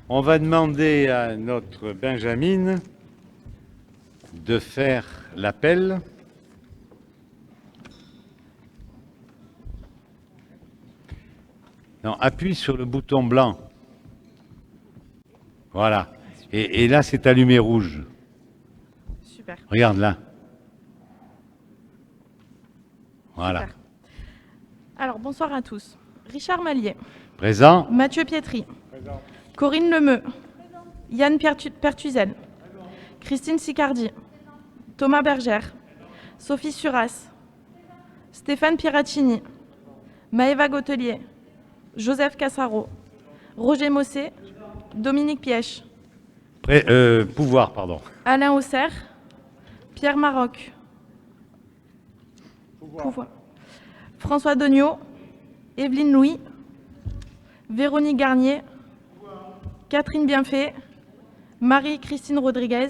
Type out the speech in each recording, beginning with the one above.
On va demander à notre Benjamin de faire l'appel. Non, appuie sur le bouton blanc. Voilà. Et là, c'est allumé rouge. Super. Regarde là. Voilà. Super. Alors, bonsoir à tous. Richard Mallier. Présent. Mathieu Pietri. Présent. Corinne Lemeu. Yann Pertuzel. Christine Sicardi. Thomas Bergère. Sophie Suras. Stéphane Piracini. Maëva Gautelier. Joseph Cassaro. Roger Mossé. Dominique Pièche. Pouvoir, pardon. Alain Auxerre. Pierre Maroc. Pouvoir. François Dognaud. Evelyne Louis. Véronique Garnier. Catherine Bienfait. Marie-Christine Rodriguez.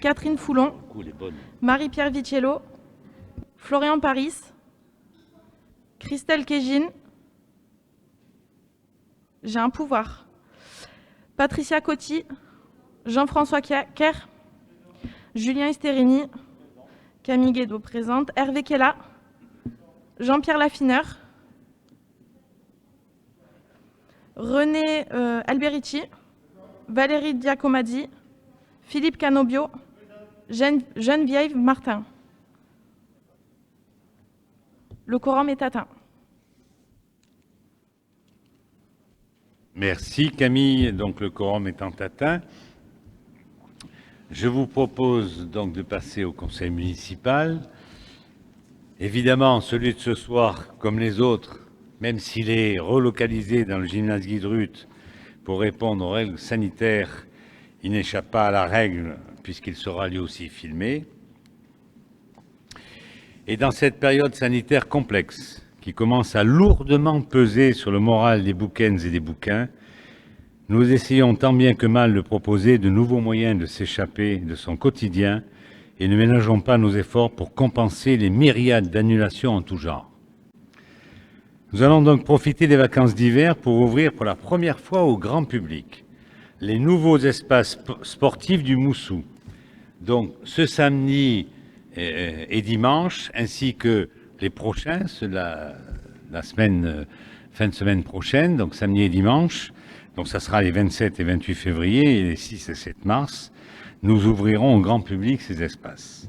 Catherine Foulon. Marie-Pierre Vitiello. Florian Paris. Christelle Kégine. J'ai un pouvoir. Patricia Coty. Jean-François Kerr. Julien Esterini. Camille Guédot présente. Hervé Kella. Jean-Pierre Laffineur. René Alberici. Valérie Giacomadi. Philippe Canobio. Geneviève Martin. Le quorum est atteint. Merci Camille. Donc le quorum étant atteint, je vous propose donc de passer au conseil municipal. Évidemment, celui de ce soir, comme les autres, même s'il est relocalisé dans le gymnase Guy de Ruth pour répondre aux règles sanitaires, il n'échappe pas à la règle puisqu'il sera lui aussi filmé. Et dans cette période sanitaire complexe, qui commence à lourdement peser sur le moral des bouquins et des bouquins, nous essayons tant bien que mal de proposer de nouveaux moyens de s'échapper de son quotidien et ne ménageons pas nos efforts pour compenser les myriades d'annulations en tout genre. Nous allons donc profiter des vacances d'hiver pour ouvrir pour la première fois au grand public les nouveaux espaces sportifs du Moussou. Donc ce samedi et dimanche, ainsi que les prochains, la semaine, fin de semaine prochaine, donc samedi et dimanche, donc ça sera les 27 et 28 février et les 6 et 7 mars, nous ouvrirons au grand public ces espaces.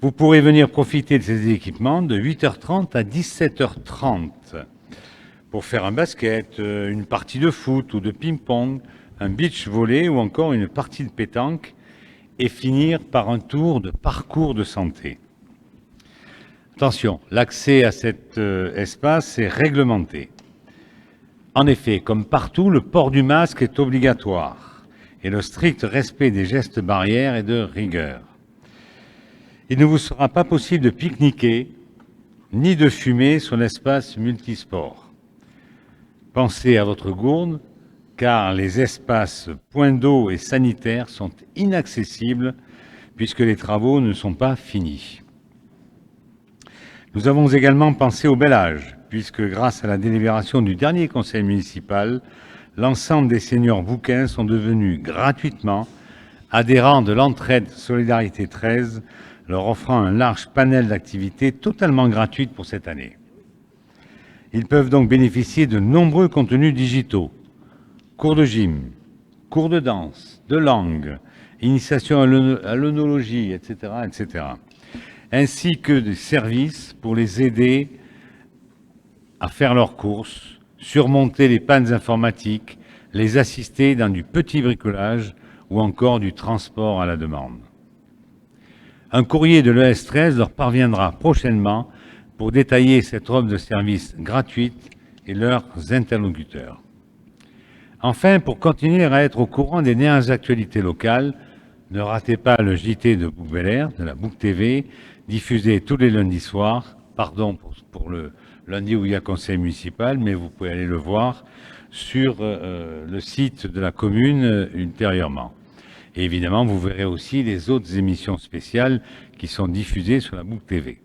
Vous pourrez venir profiter de ces équipements de 8h30 à 17h30 pour faire un basket, une partie de foot ou de ping-pong, un beach volley ou encore une partie de pétanque et finir par un tour de parcours de santé. Attention, l'accès à cet espace est réglementé. En effet, comme partout, le port du masque est obligatoire et le strict respect des gestes barrières est de rigueur. Il ne vous sera pas possible de pique-niquer ni de fumer sur l'espace multisport. Pensez à votre gourde, car les espaces points d'eau et sanitaires sont inaccessibles puisque les travaux ne sont pas finis. Nous avons également pensé au bel âge, puisque grâce à la délibération du dernier conseil municipal, l'ensemble des seniors bouquins sont devenus gratuitement adhérents de l'entraide Solidarité 13, leur offrant un large panel d'activités totalement gratuites pour cette année. Ils peuvent donc bénéficier de nombreux contenus digitaux, cours de gym, cours de danse, de langue, initiation à l'œnologie, etc., etc., ainsi que des services pour les aider à faire leurs courses, surmonter les pannes informatiques, les assister dans du petit bricolage ou encore du transport à la demande. Un courrier de l'ES13 leur parviendra prochainement pour détailler cette offre de service gratuite et leurs interlocuteurs. Enfin, pour continuer à être au courant des dernières actualités locales, ne ratez pas le JT de Bouc Bel Air, de la Bouc TV, diffusé tous les lundis soirs. Pardon pour le lundi où il y a conseil municipal, mais vous pouvez aller le voir sur le site de la commune ultérieurement. Et évidemment, vous verrez aussi les autres émissions spéciales qui sont diffusées sur la Bouc TV.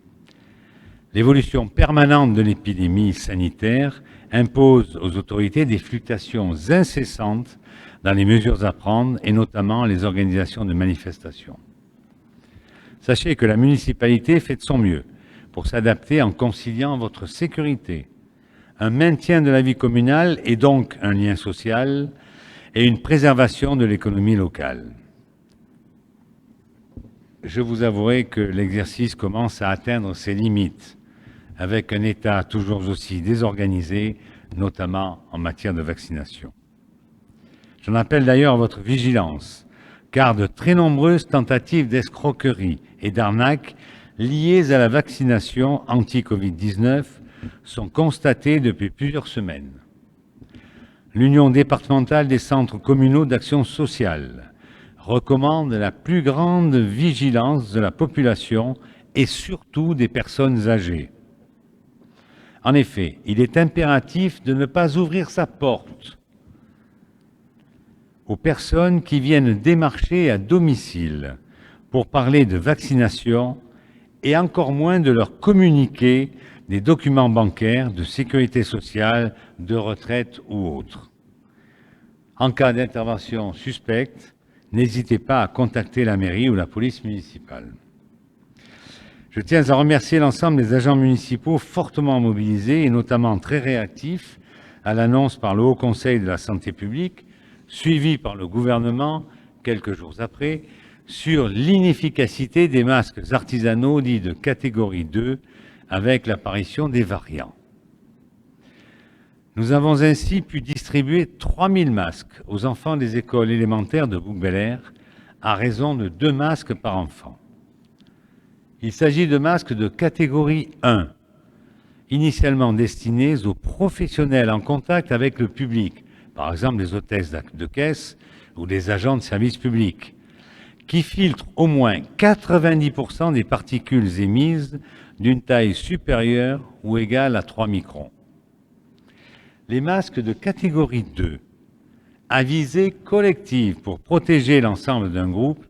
L'évolution permanente de l'épidémie sanitaire impose aux autorités des fluctuations incessantes dans les mesures à prendre, et notamment les organisations de manifestations. Sachez que la municipalité fait de son mieux pour s'adapter en conciliant votre sécurité, un maintien de la vie communale et donc un lien social, et une préservation de l'économie locale. Je vous avouerai que l'exercice commence à atteindre ses limites, avec un État toujours aussi désorganisé, notamment en matière de vaccination. J'en appelle d'ailleurs à votre vigilance, car de très nombreuses tentatives d'escroquerie et d'arnaque liées à la vaccination anti-Covid-19 sont constatées depuis plusieurs semaines. L'Union départementale des centres communaux d'action sociale recommande la plus grande vigilance de la population et surtout des personnes âgées. En effet, il est impératif de ne pas ouvrir sa porte aux personnes qui viennent démarcher à domicile pour parler de vaccination et encore moins de leur communiquer des documents bancaires, de sécurité sociale, de retraite ou autres. En cas d'intervention suspecte, n'hésitez pas à contacter la mairie ou la police municipale. Je tiens à remercier l'ensemble des agents municipaux fortement mobilisés et notamment très réactifs à l'annonce par le Haut Conseil de la santé publique, suivi par le gouvernement quelques jours après, sur l'inefficacité des masques artisanaux dits de catégorie 2 avec l'apparition des variants. Nous avons ainsi pu distribuer 3000 masques aux enfants des écoles élémentaires de Bouc-Bel-Air à raison de 2 masques par enfant. Il s'agit de masques de catégorie 1, initialement destinés aux professionnels en contact avec le public, par exemple les hôtesses de caisse ou les agents de service public, qui filtrent au moins 90% des particules émises d'une taille supérieure ou égale à 3 microns. Les masques de catégorie 2, à visée collective pour protéger l'ensemble d'un groupe,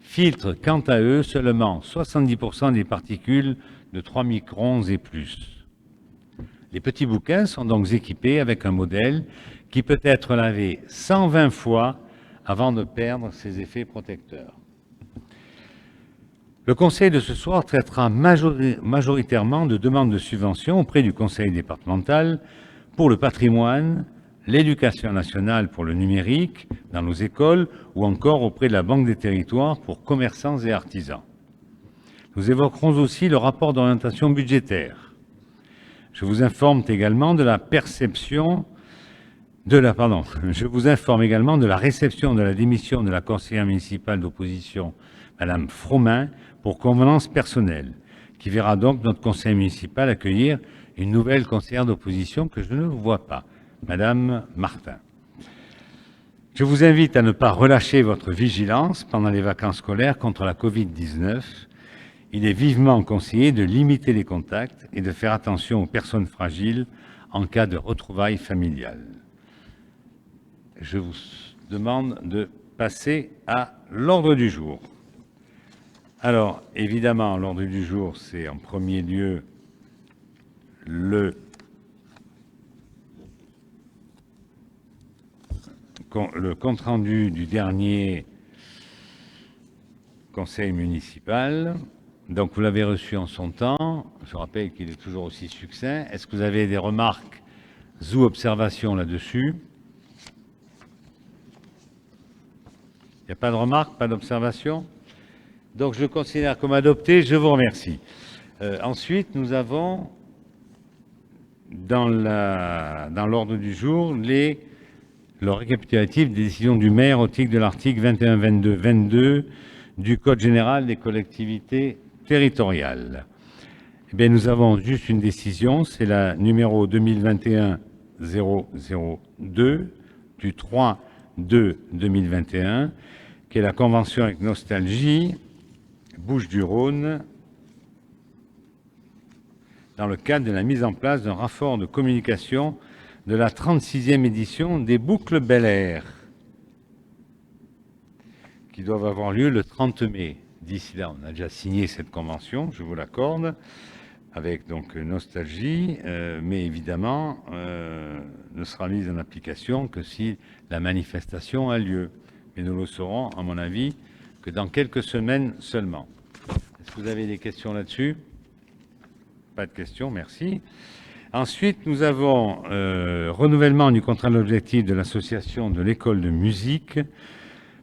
filtrent quant à eux seulement 70% des particules de 3 microns et plus. Les petits bouquins sont donc équipés avec un modèle qui peut être lavé 120 fois avant de perdre ses effets protecteurs. Le Conseil de ce soir traitera majoritairement de demandes de subventions auprès du Conseil départemental pour le patrimoine, l'éducation nationale pour le numérique dans nos écoles ou encore auprès de la Banque des territoires pour commerçants et artisans. Nous évoquerons aussi le rapport d'orientation budgétaire. Je vous informe également de la réception de la démission de la conseillère municipale d'opposition, Madame Fromin, pour convenance personnelle, qui verra donc notre conseil municipal accueillir une nouvelle conseillère d'opposition que je ne vois pas, Madame Martin. Je vous invite à ne pas relâcher votre vigilance pendant les vacances scolaires contre la Covid-19. Il est vivement conseillé de limiter les contacts et de faire attention aux personnes fragiles en cas de retrouvailles familiales. Je vous demande de passer à l'ordre du jour. Alors, évidemment, l'ordre du jour, c'est en premier lieu le compte-rendu du dernier conseil municipal. Donc, vous l'avez reçu en son temps. Je rappelle qu'il est toujours aussi succinct. Est-ce que vous avez des remarques ou observations là-dessus? Il n'y a pas de remarques, pas d'observations? Donc, je le considère comme adopté. Je vous remercie. Ensuite, nous avons dans l'ordre du jour le récapitulatif des décisions du maire au titre de l'article 21, 22, 22 du Code général des collectivités territoriales. Eh bien, nous avons juste une décision, c'est la numéro 2021-002 du 3/2/2021, qui est la convention avec Nostalgie, Bouches-du-Rhône, dans le cadre de la mise en place d'un rapport de communication de la 36e édition des Boucles Bel Air, qui doivent avoir lieu le 30 mai. D'ici là, on a déjà signé cette convention, je vous l'accorde. avec donc nostalgie, mais évidemment ne sera mise en application que si la manifestation a lieu. Mais nous le saurons, à mon avis, que dans quelques semaines seulement. Est-ce que vous avez des questions là-dessus? Pas de questions, merci. Ensuite, nous avons renouvellement du contrat d'objectif de l'association de l'école de musique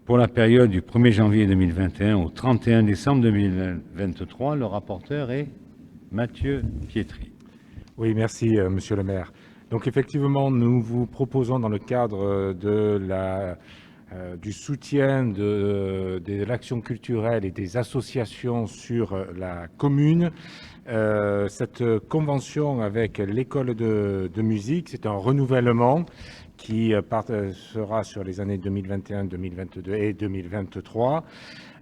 pour la période du 1er janvier 2021 au 31 décembre 2023. Le rapporteur est Mathieu Pietri. Oui, merci, monsieur le maire. Donc, effectivement, nous vous proposons, dans le cadre du soutien de l'action culturelle et des associations sur la commune, cette convention avec l'école de musique. C'est un renouvellement qui sera sur les années 2021, 2022 et 2023.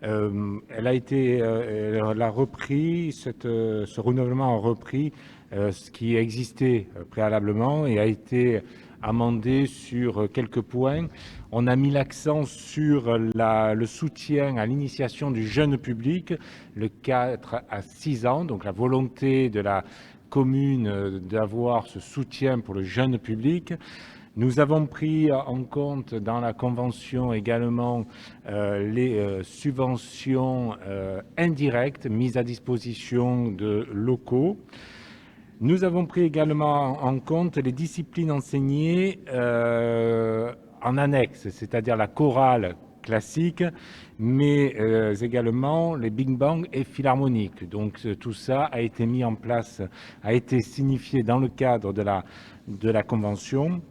Elle a repris, ce renouvellement a repris ce qui existait préalablement et a été amendé sur quelques points. On a mis l'accent sur le soutien à l'initiation du jeune public, le 4 à 6 ans, donc la volonté de la commune d'avoir ce soutien pour le jeune public. Nous avons pris en compte dans la convention également les subventions indirectes mises à disposition de locaux. Nous avons pris également en compte les disciplines enseignées en annexe, c'est-à-dire la chorale classique, mais également les big bang et philharmoniques. Donc tout ça a été mis en place, a été signifié dans le cadre de la convention,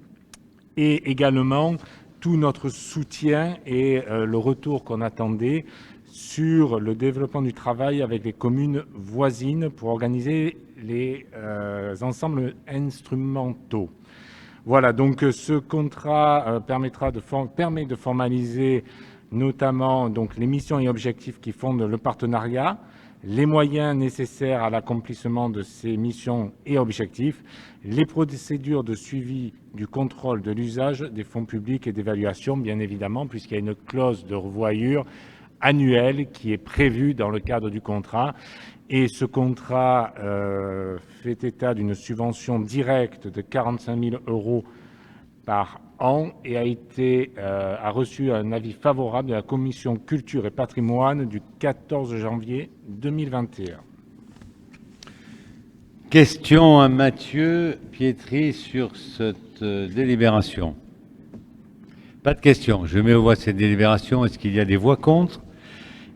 et également tout notre soutien et le retour qu'on attendait sur le développement du travail avec les communes voisines pour organiser les ensembles instrumentaux. Voilà, donc ce contrat permet de formaliser notamment donc, les missions et objectifs qui fondent le partenariat, les moyens nécessaires à l'accomplissement de ces missions et objectifs, les procédures de suivi du contrôle de l'usage des fonds publics et d'évaluation, bien évidemment, puisqu'il y a une clause de revoyure annuelle qui est prévue dans le cadre du contrat. Et ce contrat fait état d'une subvention directe de 45 000 € par an et a reçu un avis favorable de la Commission Culture et Patrimoine du 14 janvier 2021. Question à Mathieu Pietri sur cette délibération. Pas de questions. Je mets aux voix cette délibération. Est-ce qu'il y a des voix contre?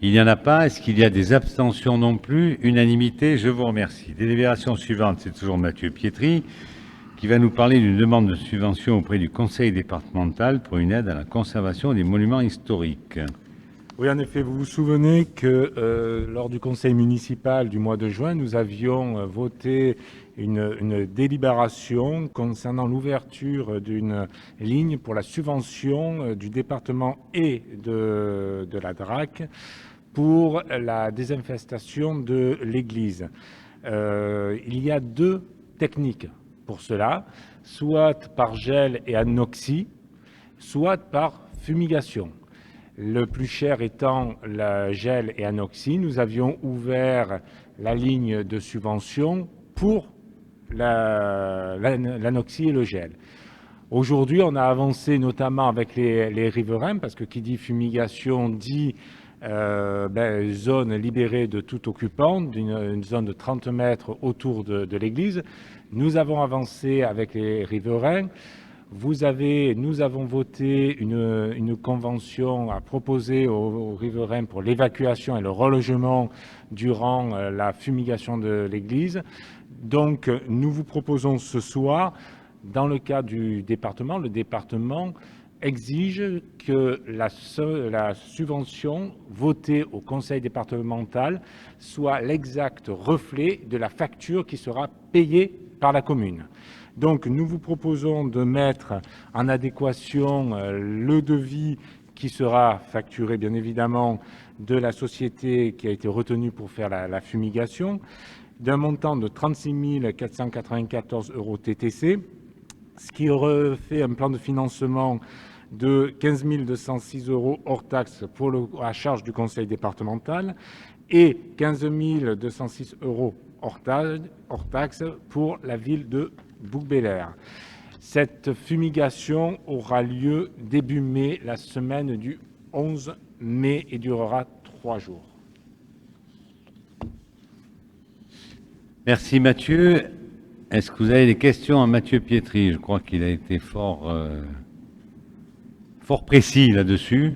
Il n'y en a pas. Est-ce qu'il y a des abstentions non plus? Unanimité, je vous remercie. Délibération suivante, c'est toujours Mathieu Pietri, qui va nous parler d'une demande de subvention auprès du conseil départemental pour une aide à la conservation des monuments historiques. Oui, en effet, vous vous souvenez que lors du conseil municipal du mois de juin, nous avions voté une délibération concernant l'ouverture d'une ligne pour la subvention du département et de la DRAC pour la désinfestation de l'église. Il y a deux techniques pour cela, soit par gel et anoxie, soit par fumigation. Le plus cher étant le gel et anoxie. Nous avions ouvert la ligne de subvention pour l'anoxie et le gel. Aujourd'hui, on a avancé notamment avec les riverains, parce que qui dit fumigation dit zone libérée de tout occupant, une zone de 30 mètres autour de l'église. Nous avons avancé avec les riverains. Nous avons voté une convention à proposer aux riverains pour l'évacuation et le relogement durant la fumigation de l'église. Donc, nous vous proposons ce soir, dans le cas du département, le département exige que la subvention votée au conseil départemental soit l'exact reflet de la facture qui sera payée par la commune. Donc, nous vous proposons de mettre en adéquation le devis qui sera facturé, bien évidemment, de la société qui a été retenue pour faire la fumigation, d'un montant de 36 494 € TTC, ce qui refait un plan de financement de 15 206 € hors taxe à charge du conseil départemental, et 15 206 € hors taxe pour la ville de Bouc-Béliard. Cette fumigation aura lieu début mai, la semaine du 11 mai, et durera 3 jours. Merci Mathieu. Est-ce que vous avez des questions à Mathieu Pietri? Je crois qu'il a été fort précis là-dessus.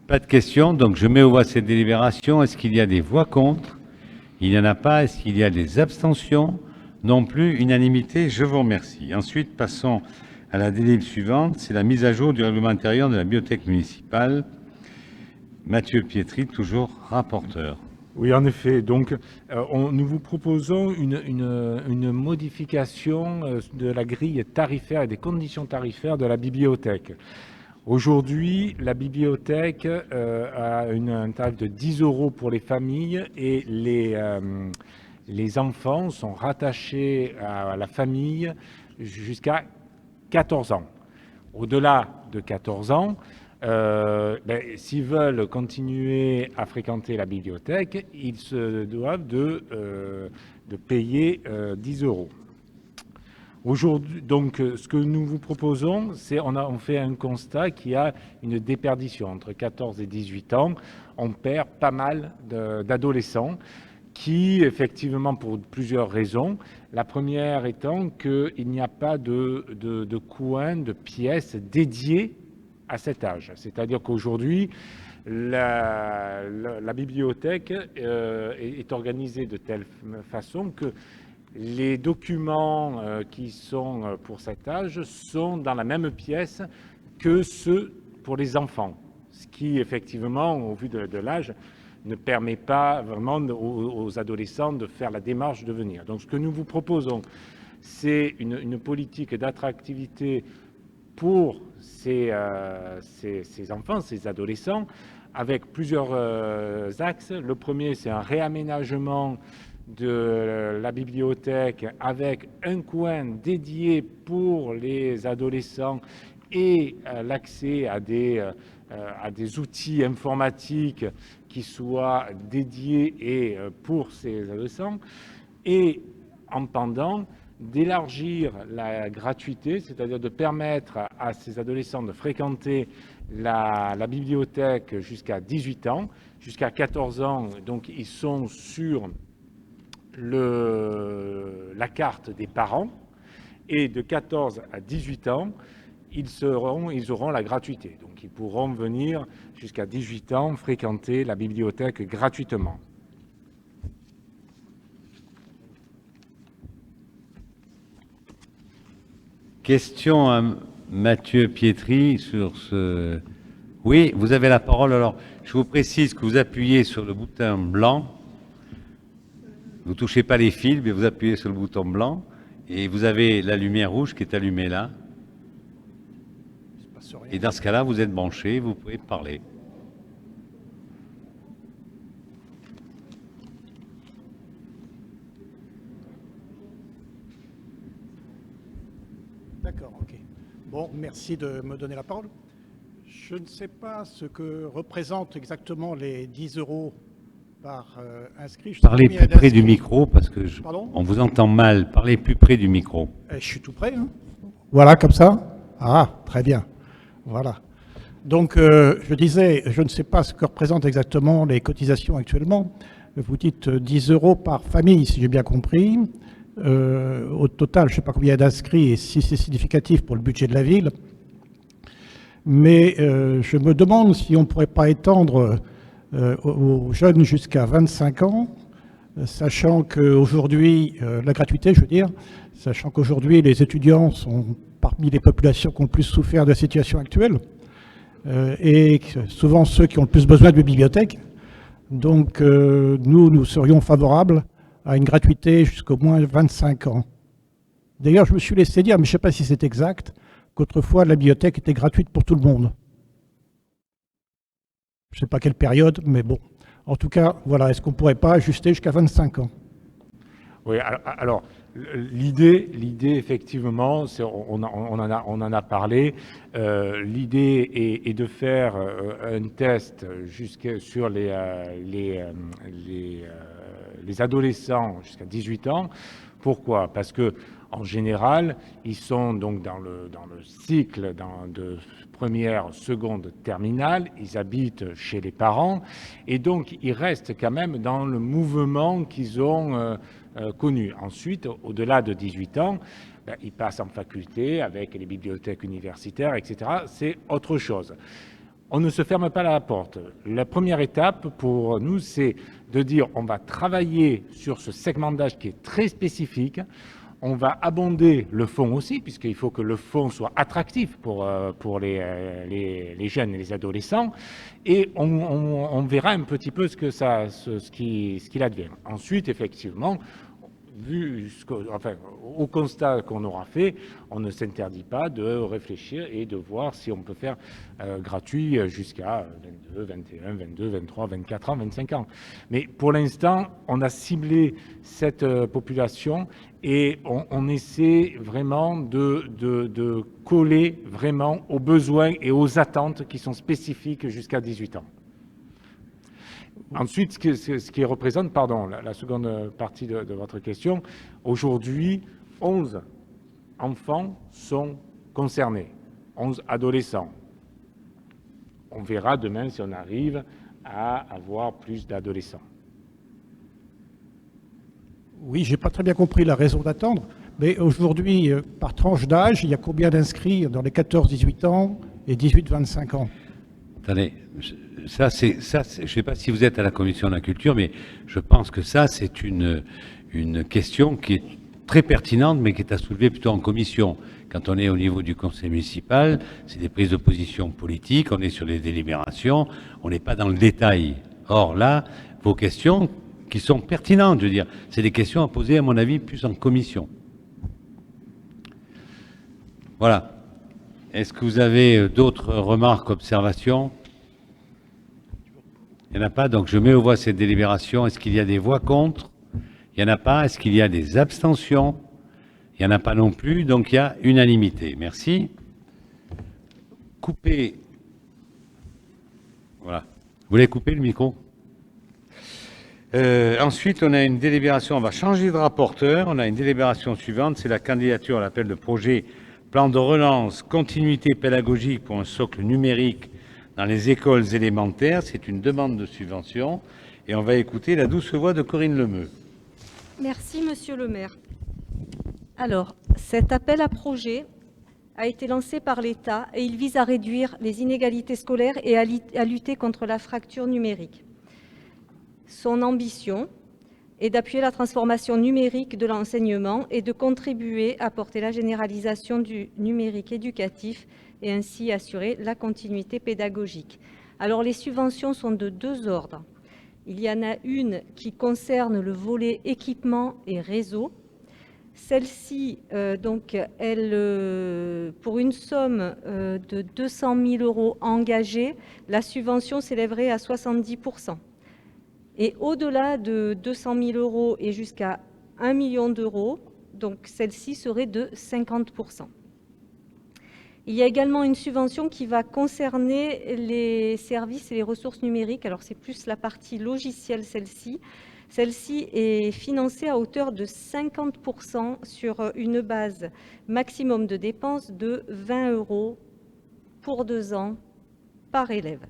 Pas de questions, donc je mets aux voix cette délibération. Est-ce qu'il y a des voix contre? Il n'y en a pas. Est-ce qu'il y a des abstentions? Non plus. Unanimité. Je vous remercie. Ensuite, passons à la délibération suivante. C'est la mise à jour du règlement intérieur de la bibliothèque municipale. Mathieu Pietri, toujours rapporteur. Oui, en effet. Donc, nous vous proposons une modification de la grille tarifaire et des conditions tarifaires de la bibliothèque. Aujourd'hui, la bibliothèque a un tarif de 10 € pour les familles, et les enfants sont rattachés à la famille jusqu'à 14 ans. Au-delà de 14 ans, s'ils veulent continuer à fréquenter la bibliothèque, ils se doivent de payer 10 €. Aujourd'hui, donc, ce que nous vous proposons, c'est on fait un constat qu'il y a une déperdition. Entre 14 et 18 ans, on perd pas mal d'adolescents qui, effectivement, pour plusieurs raisons. La première étant qu'il n'y a pas de coin, de pièces dédiées à cet âge. C'est-à-dire qu'aujourd'hui, la bibliothèque est organisée de telle façon que les documents qui sont pour cet âge sont dans la même pièce que ceux pour les enfants, ce qui, effectivement, au vu de l'âge, ne permet pas vraiment aux adolescents de faire la démarche de venir. Donc, ce que nous vous proposons, c'est une politique d'attractivité pour ces enfants, ces adolescents, avec plusieurs axes. Le premier, c'est un réaménagement de la bibliothèque avec un coin dédié pour les adolescents et l'accès à des outils informatiques qui soient dédiés et pour ces adolescents, et en pendant d'élargir la gratuité, c'est-à-dire de permettre à ces adolescents de fréquenter la bibliothèque jusqu'à 18 ans. Jusqu'à 14 ans, donc, ils sont sur la carte des parents, et de 14 à 18 ans, ils auront la gratuité. Donc, ils pourront venir jusqu'à 18 ans fréquenter la bibliothèque gratuitement. Question à Mathieu Pietri sur ce... Oui, vous avez la parole. Alors, je vous précise que vous appuyez sur le bouton blanc. Vous ne touchez pas les fils, mais vous appuyez sur le bouton blanc et vous avez la lumière rouge qui est allumée là. Et dans ce cas-là, vous êtes branché, vous pouvez parler. D'accord, ok. Bon, merci de me donner la parole. Je ne sais pas ce que représentent exactement les 10 € par inscrit. Parlez plus près du micro parce que on vous entend mal. Parlez plus près du micro. Je suis tout près. Hein. Voilà, comme ça. Ah, très bien. Voilà. Donc, je disais, je ne sais pas ce que représentent exactement les cotisations actuellement. Vous dites 10 € par famille, si j'ai bien compris. Au total, je ne sais pas combien il y a d'inscrits et si c'est significatif pour le budget de la ville. Mais je me demande si on ne pourrait pas étendre aux jeunes jusqu'à 25 ans, sachant qu'aujourd'hui, la gratuité, je veux dire, sachant qu'aujourd'hui, les étudiants sont parmi les populations qui ont le plus souffert de la situation actuelle, et souvent ceux qui ont le plus besoin de bibliothèques. Donc, nous serions favorables à une gratuité jusqu'au moins 25 ans. D'ailleurs, je me suis laissé dire, mais je ne sais pas si c'est exact, qu'autrefois, la bibliothèque était gratuite pour tout le monde. Je ne sais pas quelle période, mais bon. En tout cas, voilà, est-ce qu'on ne pourrait pas ajuster jusqu'à 25 ans? Oui, alors l'idée, effectivement, on en a parlé. L'idée est de faire un test sur les adolescents jusqu'à 18 ans. Pourquoi? Parce que en général, ils sont donc dans le cycle de première, seconde, terminale, ils habitent chez les parents, et donc ils restent quand même dans le mouvement qu'ils ont connu. Ensuite, au-delà de 18 ans, ils passent en faculté avec les bibliothèques universitaires, etc. C'est autre chose. On ne se ferme pas la porte. La première étape pour nous, c'est de dire on va travailler sur ce segment d'âge qui est très spécifique. On va abonder le fonds aussi, puisqu'il faut que le fonds soit attractif pour les jeunes et les adolescents. Et on verra un petit peu ce qu'il advient. Ensuite, effectivement, au constat qu'on aura fait, on ne s'interdit pas de réfléchir et de voir si on peut faire gratuit jusqu'à 22, 21, 22, 23, 24 ans, 25 ans. Mais pour l'instant, on a ciblé cette population et on essaie vraiment de coller vraiment aux besoins et aux attentes qui sont spécifiques jusqu'à 18 ans. Ensuite, ce qui représente, pardon, la seconde partie de votre question, aujourd'hui, 11 enfants sont concernés, 11 adolescents. On verra demain si on arrive à avoir plus d'adolescents. Oui, je n'ai pas très bien compris la raison d'attendre, mais aujourd'hui, par tranche d'âge, il y a combien d'inscrits dans les 14-18 ans et 18-25 ans? Attendez, je ne sais pas si vous êtes à la commission de la culture, mais je pense que ça, c'est une question qui est très pertinente, mais qui est à soulever plutôt en commission. Quand on est au niveau du conseil municipal, c'est des prises de position politiques, on est sur les délibérations, on n'est pas dans le détail. Or là, vos questions qui sont pertinentes, je veux dire, c'est des questions à poser, à mon avis, plus en commission. Voilà. Est-ce que vous avez d'autres remarques, observations? Il n'y en a pas, donc je mets aux voix cette délibération. Est-ce qu'il y a des voix contre? Il n'y en a pas. Est-ce qu'il y a des abstentions? Il n'y en a pas non plus, donc il y a unanimité. Merci. Coupez. Voilà. Vous voulez couper le micro? Ensuite, on a une délibération, on va changer de rapporteur. On a une délibération suivante, c'est la candidature à l'appel de projet plan de relance, continuité pédagogique pour un socle numérique dans les écoles élémentaires. C'est une demande de subvention. Et on va écouter la douce voix de Corinne Lemeux. Merci, Monsieur le maire. Alors, cet appel à projet a été lancé par l'État et il vise à réduire les inégalités scolaires et à lutter contre la fracture numérique. Son ambition est d'appuyer la transformation numérique de l'enseignement et de contribuer à porter la généralisation du numérique éducatif et ainsi assurer la continuité pédagogique. Alors, les subventions sont de deux ordres. Il y en a une qui concerne le volet équipement et réseau. Celle-ci, pour une somme de 200 000 € engagés, la subvention s'élèverait à 70%. Et au-delà de 200 000 € et jusqu'à 1 million d'euros, donc celle-ci serait de 50%. Il y a également une subvention qui va concerner les services et les ressources numériques. Alors c'est plus la partie logicielle, celle-ci. Celle-ci est financée à hauteur de 50% sur une base maximum de dépenses de 20 € pour 2 ans par élève.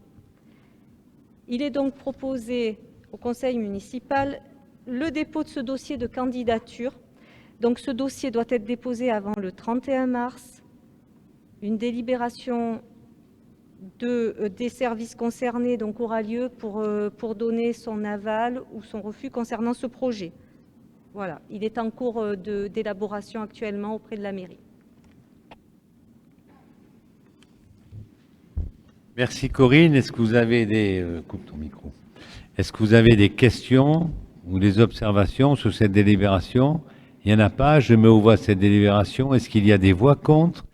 Il est donc proposé au conseil municipal le dépôt de ce dossier de candidature. Donc ce dossier doit être déposé avant le 31 mars. Une délibération des services concernés donc, aura lieu pour donner son aval ou son refus concernant ce projet. Voilà, il est en cours d'élaboration actuellement auprès de la mairie. Merci Corinne. Est-ce que vous avez des... coupe ton micro. Est-ce que vous avez des questions ou des observations sur cette délibération? Il n'y en a pas. Je mets aux voix cette délibération. Est-ce qu'il y a des voix contre?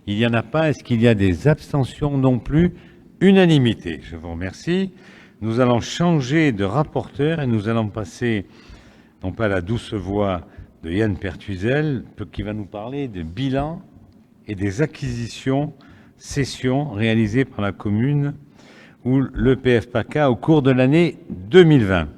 Il n'y en a pas. Est-ce qu'il y a des abstentions? Non plus. Unanimité. Je vous remercie. Nous allons changer de rapporteur et nous allons passer, non pas à la douce voix de Yann Pertuzel, qui va nous parler de bilan et des acquisitions, cessions réalisées par la commune ou l'EPF PACA au cours de l'année 2020.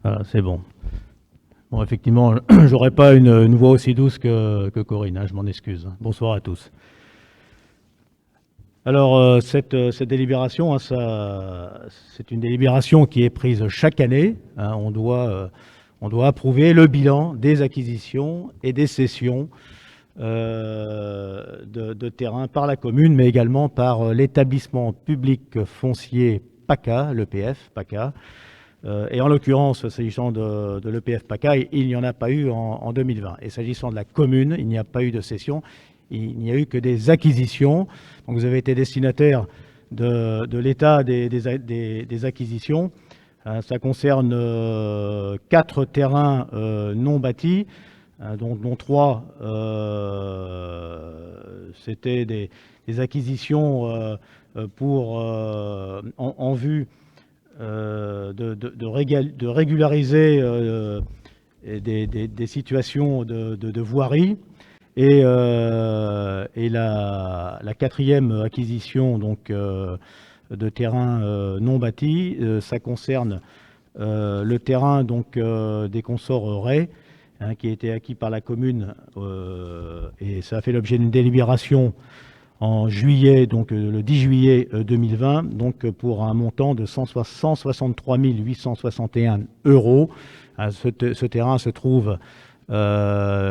Voilà, c'est bon. Bon, effectivement, j'aurais pas une voix aussi douce que Corinne, hein, je m'en excuse. Bonsoir à tous. Alors, cette délibération, hein, c'est une délibération qui est prise chaque année. Hein, on doit approuver le bilan des acquisitions et des cessions de terrain par la commune, mais également par l'établissement public foncier PACA, l'EPF PACA. Et en l'occurrence, s'agissant de l'EPF PACA, il n'y en a pas eu en 2020. Et s'agissant de la commune, il n'y a pas eu de cession, il n'y a eu que des acquisitions. Donc vous avez été destinataire de l'état des acquisitions. Ça concerne 4 terrains non bâtis, dont 3, c'était des acquisitions en vue de régulariser des situations de voirie. Et la 4e acquisition donc, de terrain non bâti, ça concerne le terrain donc, des consorts Ray, hein, qui a été acquis par la commune, et ça a fait l'objet d'une délibération en juillet, donc le 10 juillet 2020, donc pour un montant de 163 861 €. Ce terrain se trouve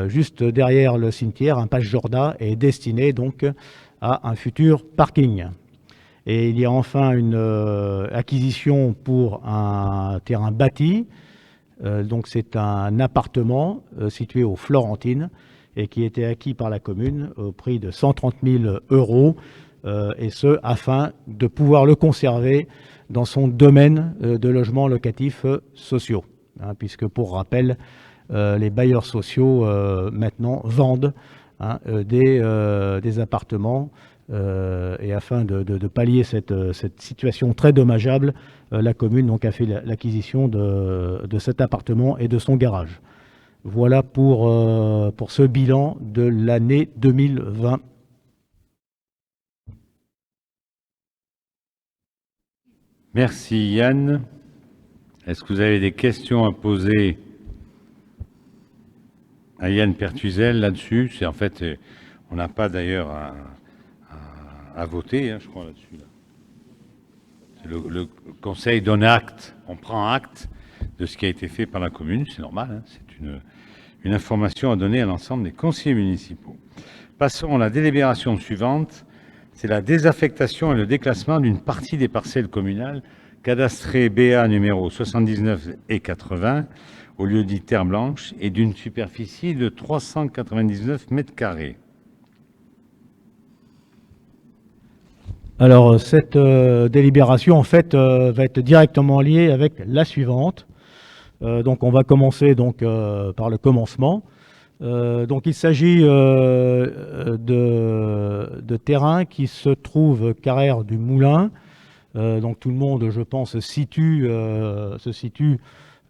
juste derrière le cimetière, un Passe Jorda, est destiné donc à un futur parking. Et il y a enfin une acquisition pour un terrain bâti. Donc c'est un appartement situé aux Florentines et qui a été acquis par la commune au prix de 130 000 €, et ce afin de pouvoir le conserver dans son domaine de logements locatifs sociaux, hein, puisque pour rappel, les bailleurs sociaux maintenant vendent, hein, des appartements, et afin de pallier cette situation très dommageable, la commune donc, a fait l'acquisition de cet appartement et de son garage. Voilà pour ce bilan de l'année 2020. Merci Yann. Est-ce que vous avez des questions à poser à Yann Pertuzel là-dessus? C'est en fait, on n'a pas d'ailleurs à voter, hein, je crois, là-dessus. Là. Le conseil donne acte, on prend acte de ce qui a été fait par la commune, c'est normal, hein, c'est une information à donner à l'ensemble des conseillers municipaux. Passons à la délibération suivante, c'est la désaffectation et le déclassement d'une partie des parcelles communales cadastrées BA numéro 79 et 80 au lieu dit Terre Blanche et d'une superficie de 399 mètres carrés. Alors cette délibération en fait va être directement liée avec la suivante. Donc on va commencer donc par le commencement. Donc il s'agit de terrains qui se trouvent carrière du Moulin. Donc tout le monde, je pense, se situe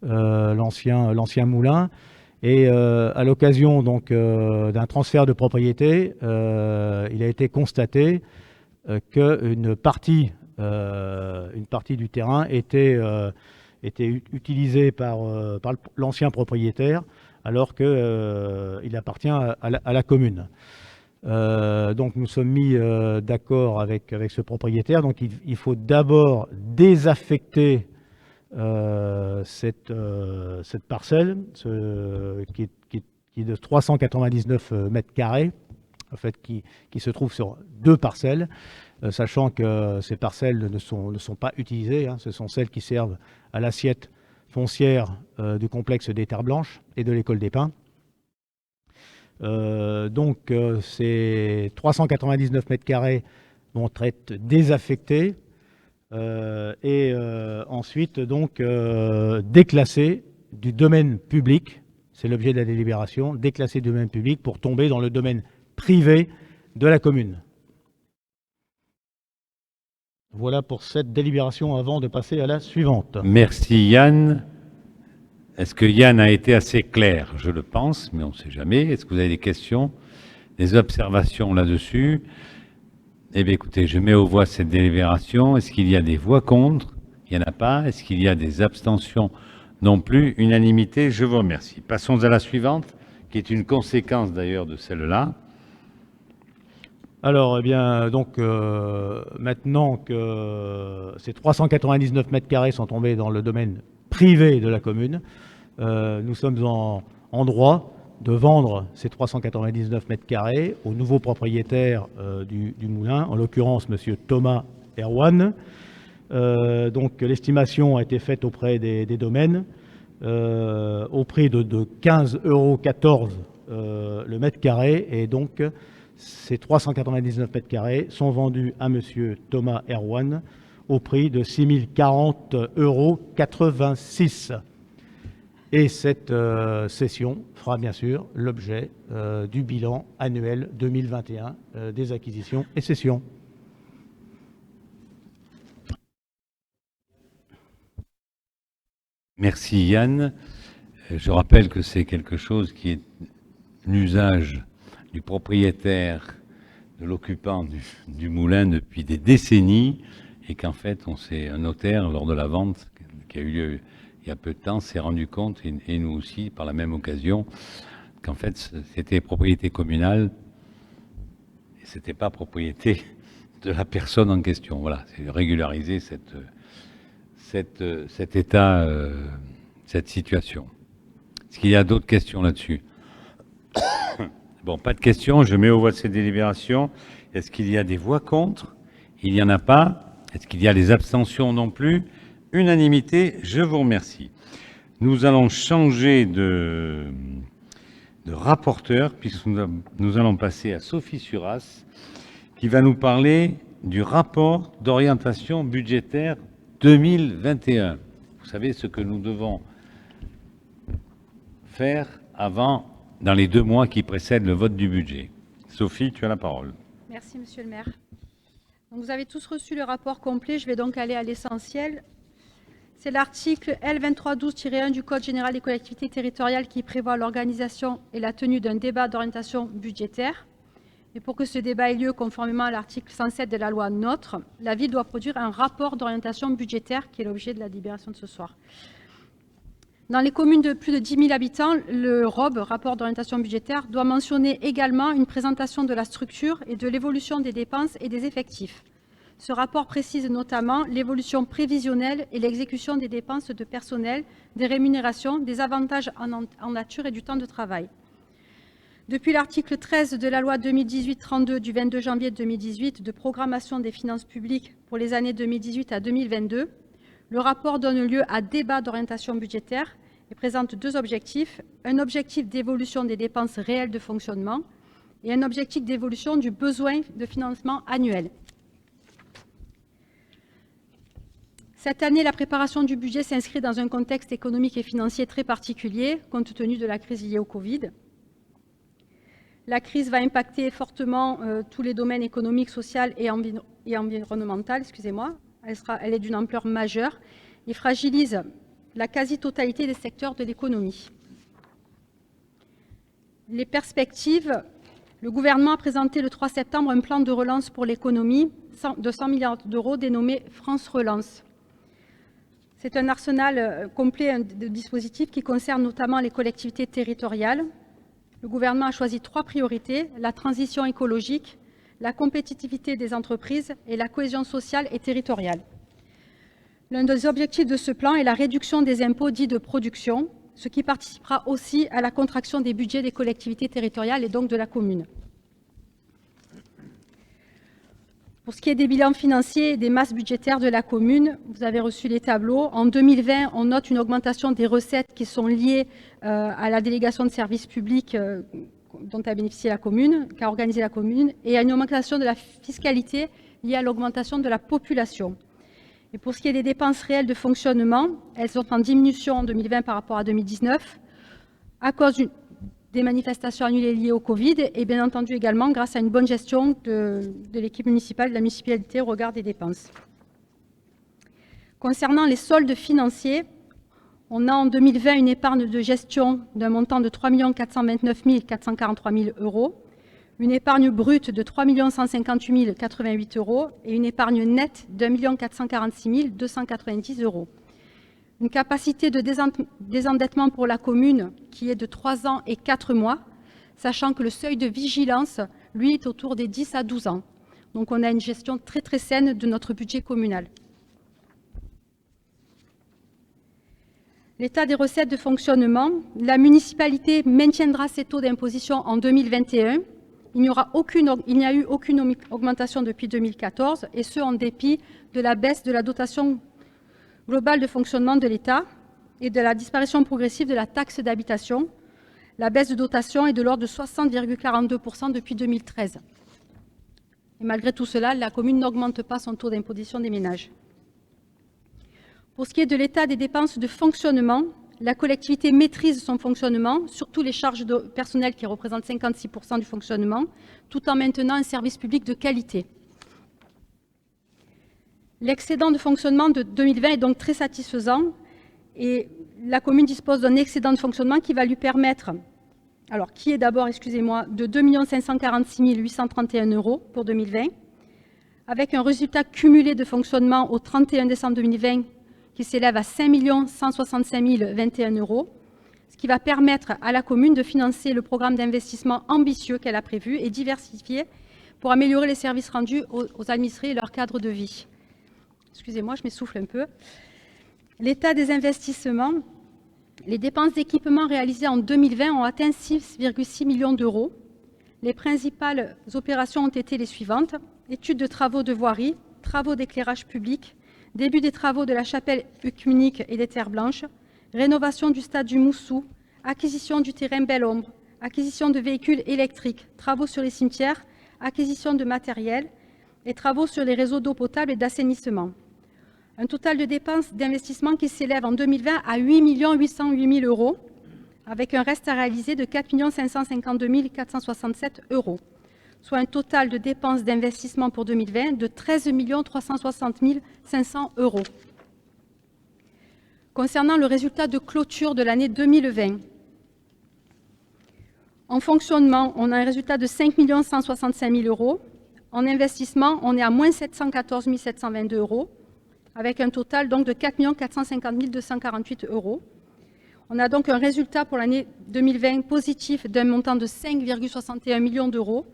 l'ancien moulin. Et à l'occasion donc d'un transfert de propriété, il a été constaté qu'une partie du terrain était utilisée par l'ancien propriétaire, alors qu'il appartient à la commune. Donc nous sommes mis d'accord avec ce propriétaire. Donc il faut d'abord désaffecter cette parcelle qui est de 399 mètres carrés, en fait, qui se trouve sur 2 parcelles, sachant que ces parcelles ne sont pas utilisées, hein, ce sont celles qui servent à l'assiette foncière du complexe des Terres Blanches et de l'école des Pins. Donc ces 399 mètres carrés vont être désaffectés et ensuite donc déclassés du domaine public, c'est l'objet de la délibération, déclassés du domaine public pour tomber dans le domaine privé de la commune. Voilà pour cette délibération avant de passer à la suivante. Merci Yann. Est-ce que Yann a été assez clair? Je le pense, mais on ne sait jamais. Est-ce que vous avez des questions, des observations là-dessus? Eh bien écoutez, je mets aux voix cette délibération. Est-ce qu'il y a des voix contre? Il n'y en a pas. Est-ce qu'il y a des abstentions? Non plus. Unanimité, je vous remercie. Passons à la suivante, qui est une conséquence d'ailleurs de celle-là. Alors, eh bien, donc, maintenant que ces 399 mètres carrés sont tombés dans le domaine privé de la commune, nous sommes en droit de vendre ces 399 mètres carrés au nouveau propriétaire du moulin, en l'occurrence M. Thomas Erwan. Donc, l'estimation a été faite auprès des domaines au prix de 15,14 € le mètre carré, et donc ces 399 mètres carrés sont vendus à M. Thomas Erwan au prix de 6 040,86 €. Et cette cession fera bien sûr l'objet du bilan annuel 2021 des acquisitions et cessions. Merci Yann. Je rappelle que c'est quelque chose qui est un usage du propriétaire, de l'occupant du moulin depuis des décennies, et qu'en fait, un notaire, lors de la vente qui a eu lieu il y a peu de temps, s'est rendu compte, et nous aussi, par la même occasion, qu'en fait, c'était propriété communale, et ce n'était pas propriété de la personne en question. Voilà, c'est régulariser cet état, cette situation. Est-ce qu'il y a d'autres questions là-dessus? Bon, pas de questions, je mets aux voix cette délibération. Est-ce qu'il y a des voix contre? Il n'y en a pas. Est-ce qu'il y a des abstentions? Non plus. Unanimité, je vous remercie. Nous allons changer de rapporteur, puisque nous allons passer à Sophie Suras, qui va nous parler du rapport d'orientation budgétaire 2021. Vous savez ce que nous devons faire dans les 2 mois qui précèdent le vote du budget. Sophie, tu as la parole. Merci, Monsieur le maire. Donc, vous avez tous reçu le rapport complet. Je vais donc aller à l'essentiel. C'est l'article L2312-1 du Code général des collectivités territoriales qui prévoit l'organisation et la tenue d'un débat d'orientation budgétaire. Et pour que ce débat ait lieu conformément à l'article 107 de la loi NOTRe, la ville doit produire un rapport d'orientation budgétaire qui est l'objet de la délibération de ce soir. Dans les communes de plus de 10 000 habitants, le ROB, rapport d'orientation budgétaire, doit mentionner également une présentation de la structure et de l'évolution des dépenses et des effectifs. Ce rapport précise notamment l'évolution prévisionnelle et l'exécution des dépenses de personnel, des rémunérations, des avantages en nature et du temps de travail. Depuis l'article 13 de la loi 2018-32 du 22 janvier 2018 de programmation des finances publiques pour les années 2018 à 2022, le rapport donne lieu à débat d'orientation budgétaire et présente 2 objectifs, un objectif d'évolution des dépenses réelles de fonctionnement et un objectif d'évolution du besoin de financement annuel. Cette année, la préparation du budget s'inscrit dans un contexte économique et financier très particulier, compte tenu de la crise liée au Covid. La crise va impacter fortement tous les domaines économiques, sociaux et environnementaux. Elle est d'une ampleur majeure et fragilise la quasi-totalité des secteurs de l'économie. Les perspectives, le gouvernement a présenté le 3 septembre un plan de relance pour l'économie de 100 milliards d'euros dénommé France Relance. C'est un arsenal complet de dispositifs qui concerne notamment les collectivités territoriales. Le gouvernement a choisi 3 priorités, la transition écologique, la compétitivité des entreprises et la cohésion sociale et territoriale. L'un des objectifs de ce plan est la réduction des impôts dits de production, ce qui participera aussi à la contraction des budgets des collectivités territoriales et donc de la commune. Pour ce qui est des bilans financiers et des masses budgétaires de la commune, vous avez reçu les tableaux. En 2020, on note une augmentation des recettes qui sont liées à la délégation de services publics dont a bénéficié la commune, qu'a organisé la commune, et à une augmentation de la fiscalité liée à l'augmentation de la population. Et pour ce qui est des dépenses réelles de fonctionnement, elles sont en diminution en 2020 par rapport à 2019, à cause des manifestations annulées liées au Covid, et bien entendu également grâce à une bonne gestion de l'équipe municipale, de la municipalité au regard des dépenses. Concernant les soldes financiers, on a en 2020 une épargne de gestion d'un montant de 3 429 443 000 €, une épargne brute de 3 158 088 € et une épargne nette de 1 446 290 €. Une capacité de désendettement pour la commune qui est de 3 ans et 4 mois, sachant que le seuil de vigilance, lui, est autour des 10 à 12 ans. Donc on a une gestion très très saine de notre budget communal. L'état des recettes de fonctionnement, la municipalité maintiendra ses taux d'imposition en 2021. Il n'y a eu aucune augmentation depuis 2014, et ce en dépit de la baisse de la dotation globale de fonctionnement de l'État et de la disparition progressive de la taxe d'habitation. La baisse de dotation est de l'ordre de 60,42% depuis 2013. Et malgré tout cela, la commune n'augmente pas son taux d'imposition des ménages. Pour ce qui est de l'état des dépenses de fonctionnement, la collectivité maîtrise son fonctionnement, surtout les charges de personnel qui représentent 56% du fonctionnement, tout en maintenant un service public de qualité. L'excédent de fonctionnement de 2020 est donc très satisfaisant et la commune dispose d'un excédent de fonctionnement qui va lui permettre, alors qui est d'abord, excusez-moi, de 2 546 831 € pour 2020, avec un résultat cumulé de fonctionnement au 31 décembre 2020 qui s'élève à 5 165 021 €, ce qui va permettre à la commune de financer le programme d'investissement ambitieux qu'elle a prévu et diversifié pour améliorer les services rendus aux administrés et leur cadre de vie. Excusez-moi, je m'essouffle un peu. L'état des investissements, les dépenses d'équipement réalisées en 2020 ont atteint 6,6 millions d'euros. Les principales opérations ont été les suivantes: études de travaux de voirie, travaux d'éclairage public, début des travaux de la chapelle œcuménique et des Terres Blanches, rénovation du stade du Moussou, acquisition du terrain Belle-Ombre, acquisition de véhicules électriques, travaux sur les cimetières, acquisition de matériel et travaux sur les réseaux d'eau potable et d'assainissement. Un total de dépenses d'investissement qui s'élève en 2020 à 8 808 000 €, avec un reste à réaliser de 4 552 467 €, soit un total de dépenses d'investissement pour 2020 de 13 360 500 €. Concernant le résultat de clôture de l'année 2020, en fonctionnement, on a un résultat de 5 165 000 €. En investissement, on est à moins 714 722 €, avec un total donc de 4 450 248 €. On a donc un résultat pour l'année 2020 positif d'un montant de 5,61 millions d'euros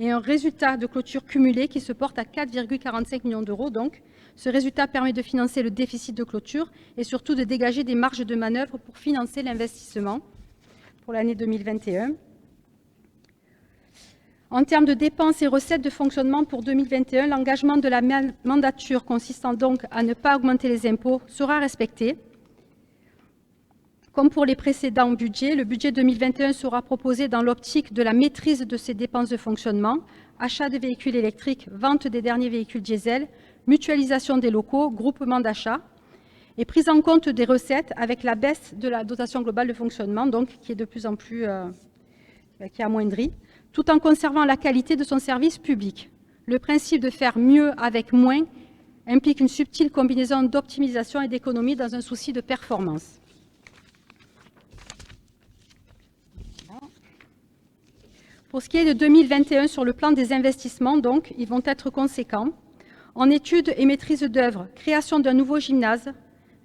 et un résultat de clôture cumulé qui se porte à 4,45 millions d'euros. Donc, ce résultat permet de financer le déficit de clôture et surtout de dégager des marges de manœuvre pour financer l'investissement pour l'année 2021. En termes de dépenses et recettes de fonctionnement pour 2021, l'engagement de la mandature consistant donc à ne pas augmenter les impôts sera respecté. Comme pour les précédents budgets, le budget 2021 sera proposé dans l'optique de la maîtrise de ses dépenses de fonctionnement, achat de véhicules électriques, vente des derniers véhicules diesel, mutualisation des locaux, groupement d'achat et prise en compte des recettes avec la baisse de la dotation globale de fonctionnement, donc qui est de plus en plus qui amoindrie, tout en conservant la qualité de son service public. Le principe de faire mieux avec moins implique une subtile combinaison d'optimisation et d'économie dans un souci de performance. Pour ce qui est de 2021, sur le plan des investissements, donc, ils vont être conséquents. En études et maîtrise d'œuvre, création d'un nouveau gymnase,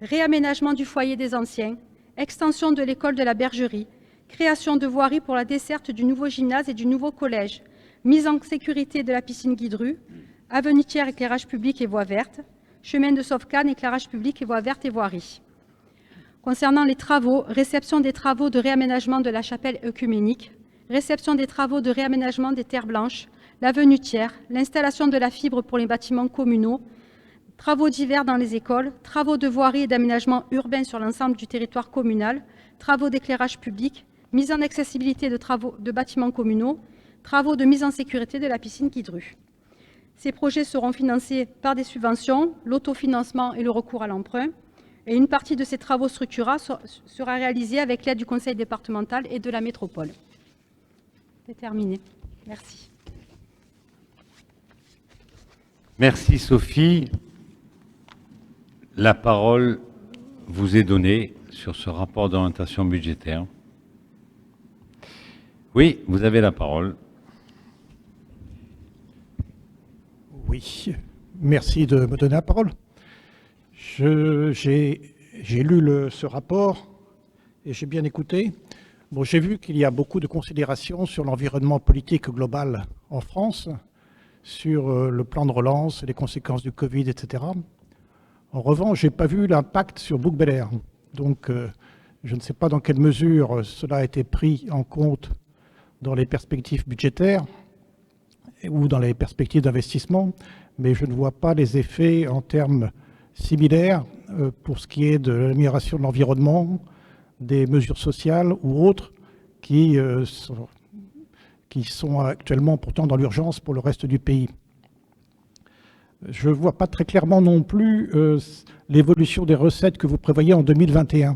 réaménagement du foyer des anciens, extension de l'école de la Bergerie, création de voiries pour la desserte du nouveau gymnase et du nouveau collège, mise en sécurité de la piscine Guidru, avenue-tière, éclairage public et voies vertes, chemin de Sauvecanne, éclairage public et voies vertes et voiries. Concernant les travaux, réception des travaux de réaménagement de la chapelle œcuménique, réception des travaux de réaménagement des Terres Blanches, l'avenue-tière, l'installation de la fibre pour les bâtiments communaux, travaux divers dans les écoles, travaux de voirie et d'aménagement urbain sur l'ensemble du territoire communal, travaux d'éclairage public, mise en accessibilité de travaux de bâtiments communaux, travaux de mise en sécurité de la piscine Guidru. Ces projets seront financés par des subventions, l'autofinancement et le recours à l'emprunt, et une partie de ces travaux structurants sera réalisée avec l'aide du conseil départemental et de la métropole. C'est terminé. Merci. Merci Sophie. La parole vous est donnée sur ce rapport d'orientation budgétaire. Oui, vous avez la parole. Oui, merci de me donner la parole. J'ai lu ce rapport et j'ai bien écouté. Bon, j'ai vu qu'il y a beaucoup de considérations sur l'environnement politique global en France, sur le plan de relance, les conséquences du Covid, etc. En revanche, je n'ai pas vu l'impact sur Bouc-Bel-Air. Donc, je ne sais pas dans quelle mesure cela a été pris en compte dans les perspectives budgétaires ou dans les perspectives d'investissement, mais je ne vois pas les effets en termes similaires pour ce qui est de l'amélioration de l'environnement, des mesures sociales ou autres qui sont actuellement pourtant dans l'urgence pour le reste du pays. Je ne vois pas très clairement non plus l'évolution des recettes que vous prévoyez en 2021.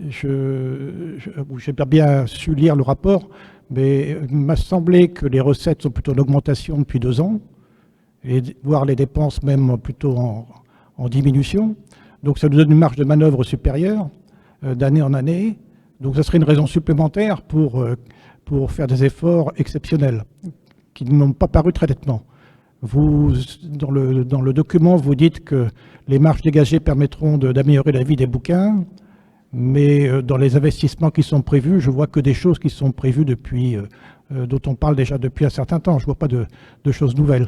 J'ai pas bien su lire le rapport, mais il m'a semblé que les recettes sont plutôt en augmentation depuis 2 ans, et voire les dépenses même plutôt en diminution. Donc ça nous donne une marge de manœuvre supérieure d'année en année. Donc ça serait une raison supplémentaire pour faire des efforts exceptionnels qui n'ont pas paru très nettement. Vous, dans le document, vous dites que les marges dégagées permettront d'améliorer la vie des bouquins, mais dans les investissements qui sont prévus, je vois que des choses qui sont prévues depuis, dont on parle déjà depuis un certain temps. Je ne vois pas de choses nouvelles.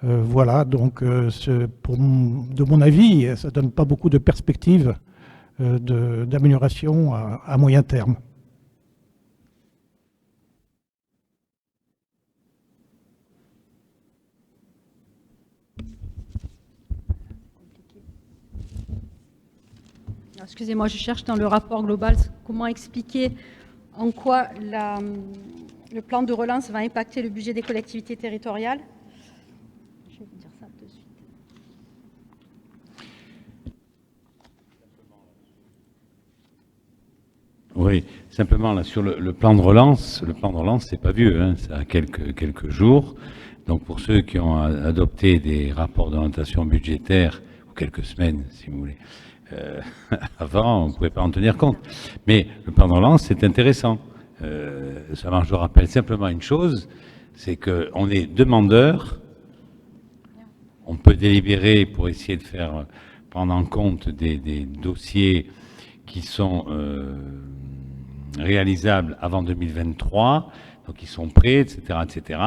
Voilà, donc de mon avis, ça ne donne pas beaucoup de perspectives d'amélioration à moyen terme. Excusez-moi, je cherche dans le rapport global comment expliquer en quoi le plan de relance va impacter le budget des collectivités territoriales. Je vais vous dire ça de suite. Oui, simplement là sur le plan de relance, c'est pas vieux, hein, ça a quelques jours. Donc pour ceux qui ont adopté des rapports d'orientation budgétaire, ou quelques semaines si vous voulez, avant, on ne pouvait pas en tenir compte. Mais le plan de relance, c'est intéressant. Je rappelle simplement une chose, c'est qu'on est demandeur, on peut délibérer pour essayer de faire prendre en compte des dossiers qui sont réalisables avant 2023, donc ils sont prêts, etc., etc.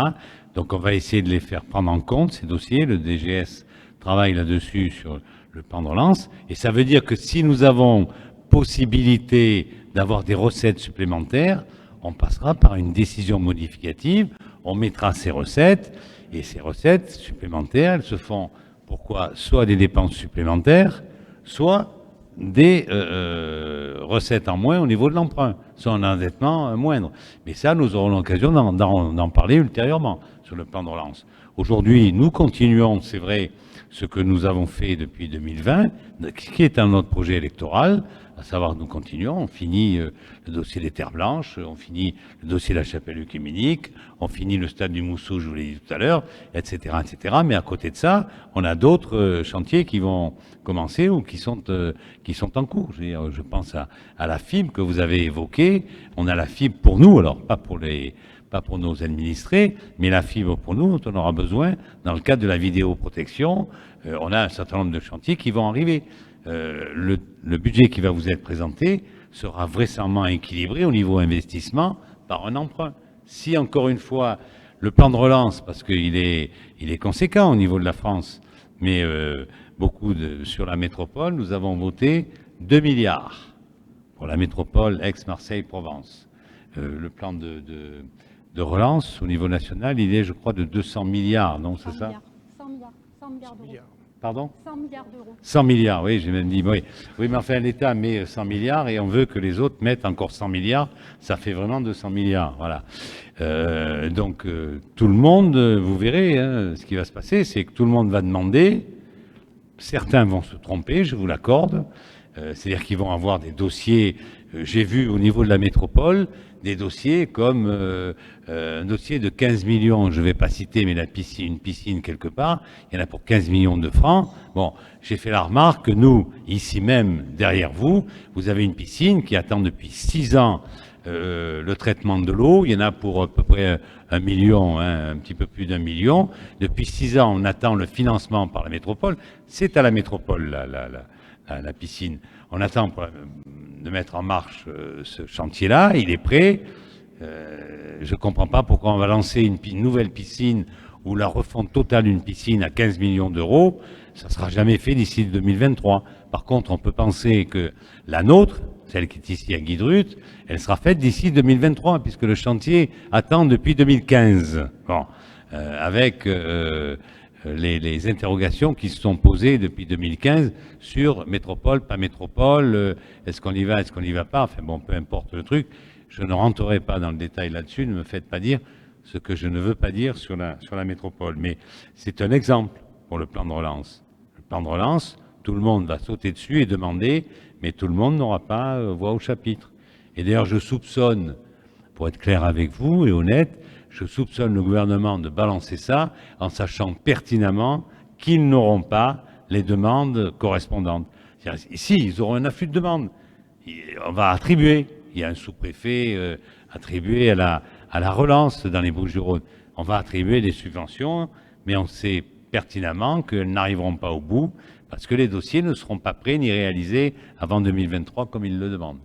Donc on va essayer de les faire prendre en compte, ces dossiers. Le DGS travaille là-dessus sur le plan de relance, et ça veut dire que si nous avons possibilité d'avoir des recettes supplémentaires, on passera par une décision modificative, on mettra ces recettes, et ces recettes supplémentaires, elles se font, pourquoi, soit des dépenses supplémentaires, soit des recettes en moins au niveau de l'emprunt, soit un endettement moindre. Mais ça, nous aurons l'occasion d'en parler ultérieurement sur le plan de relance. Aujourd'hui, nous continuons, c'est vrai, ce que nous avons fait depuis 2020, qui est un autre projet électoral, à savoir que nous continuons, on finit le dossier des terres blanches, on finit le dossier de la Chapelle-Luc-Éminique, on finit le stade du Mousseau, je vous l'ai dit tout à l'heure, etc., etc. Mais à côté de ça, on a d'autres chantiers qui vont commencer ou qui sont en cours. Je pense à la fibre que vous avez évoquée. On a la fibre pour nous, alors pas pour nos administrés, mais la fibre pour nous, dont on aura besoin dans le cadre de la vidéoprotection. On a un certain nombre de chantiers qui vont arriver. Le budget qui va vous être présenté sera vraisemblablement équilibré au niveau investissement par un emprunt. Si, encore une fois, le plan de relance, parce qu'il est conséquent au niveau de la France, mais sur la métropole, nous avons voté 2 milliards pour la métropole Aix-Marseille-Provence. Le plan de relance au niveau national, il est, je crois, de 200 milliards, non, c'est ça 100 milliards d'euros. Pardon 100 milliards d'euros. 100 milliards, oui, j'ai même dit, oui. Oui, mais enfin, l'État met 100 milliards et on veut que les autres mettent encore 100 milliards. Ça fait vraiment 200 milliards, voilà. Donc, tout le monde, vous verrez, hein, ce qui va se passer, c'est que tout le monde va demander, certains vont se tromper, je vous l'accorde, C'est-à-dire qu'ils vont avoir des dossiers, j'ai vu au niveau de la métropole, des dossiers comme un dossier de 15 millions, je ne vais pas citer, mais une piscine quelque part, il y en a pour 15 millions de francs. Bon, j'ai fait la remarque que nous, ici même, derrière vous, vous avez une piscine qui attend depuis 6 ans le traitement de l'eau. Il y en a pour à peu près 1 million, hein, un petit peu plus d'1 million. Depuis 6 ans, on attend le financement par la métropole. C'est à la métropole, la piscine. On attend de mettre en marche ce chantier-là. Il est prêt. Je ne comprends pas pourquoi on va lancer une nouvelle piscine ou la refonte totale d'une piscine à 15 millions d'euros. Ça ne sera jamais fait d'ici 2023. Par contre, on peut penser que la nôtre, celle qui est ici à Guidrut, elle sera faite d'ici 2023, puisque le chantier attend depuis 2015. Bon, avec les interrogations qui se sont posées depuis 2015 sur métropole, pas métropole, est-ce qu'on y va, est-ce qu'on n'y va pas, enfin bon, peu importe le truc. Je ne rentrerai pas dans le détail là-dessus, ne me faites pas dire ce que je ne veux pas dire sur la métropole. Mais c'est un exemple pour le plan de relance. Le plan de relance, tout le monde va sauter dessus et demander, mais tout le monde n'aura pas voix au chapitre. Et d'ailleurs, je soupçonne, pour être clair avec vous et honnête, je soupçonne le gouvernement de balancer ça en sachant pertinemment qu'ils n'auront pas les demandes correspondantes. Ici, ils auront un afflux de demandes. On va attribuer. Il y a un sous-préfet attribué à la relance dans les Bouches-du-Rhône. On va attribuer des subventions, mais on sait pertinemment qu'elles n'arriveront pas au bout parce que les dossiers ne seront pas prêts ni réalisés avant 2023 comme ils le demandent.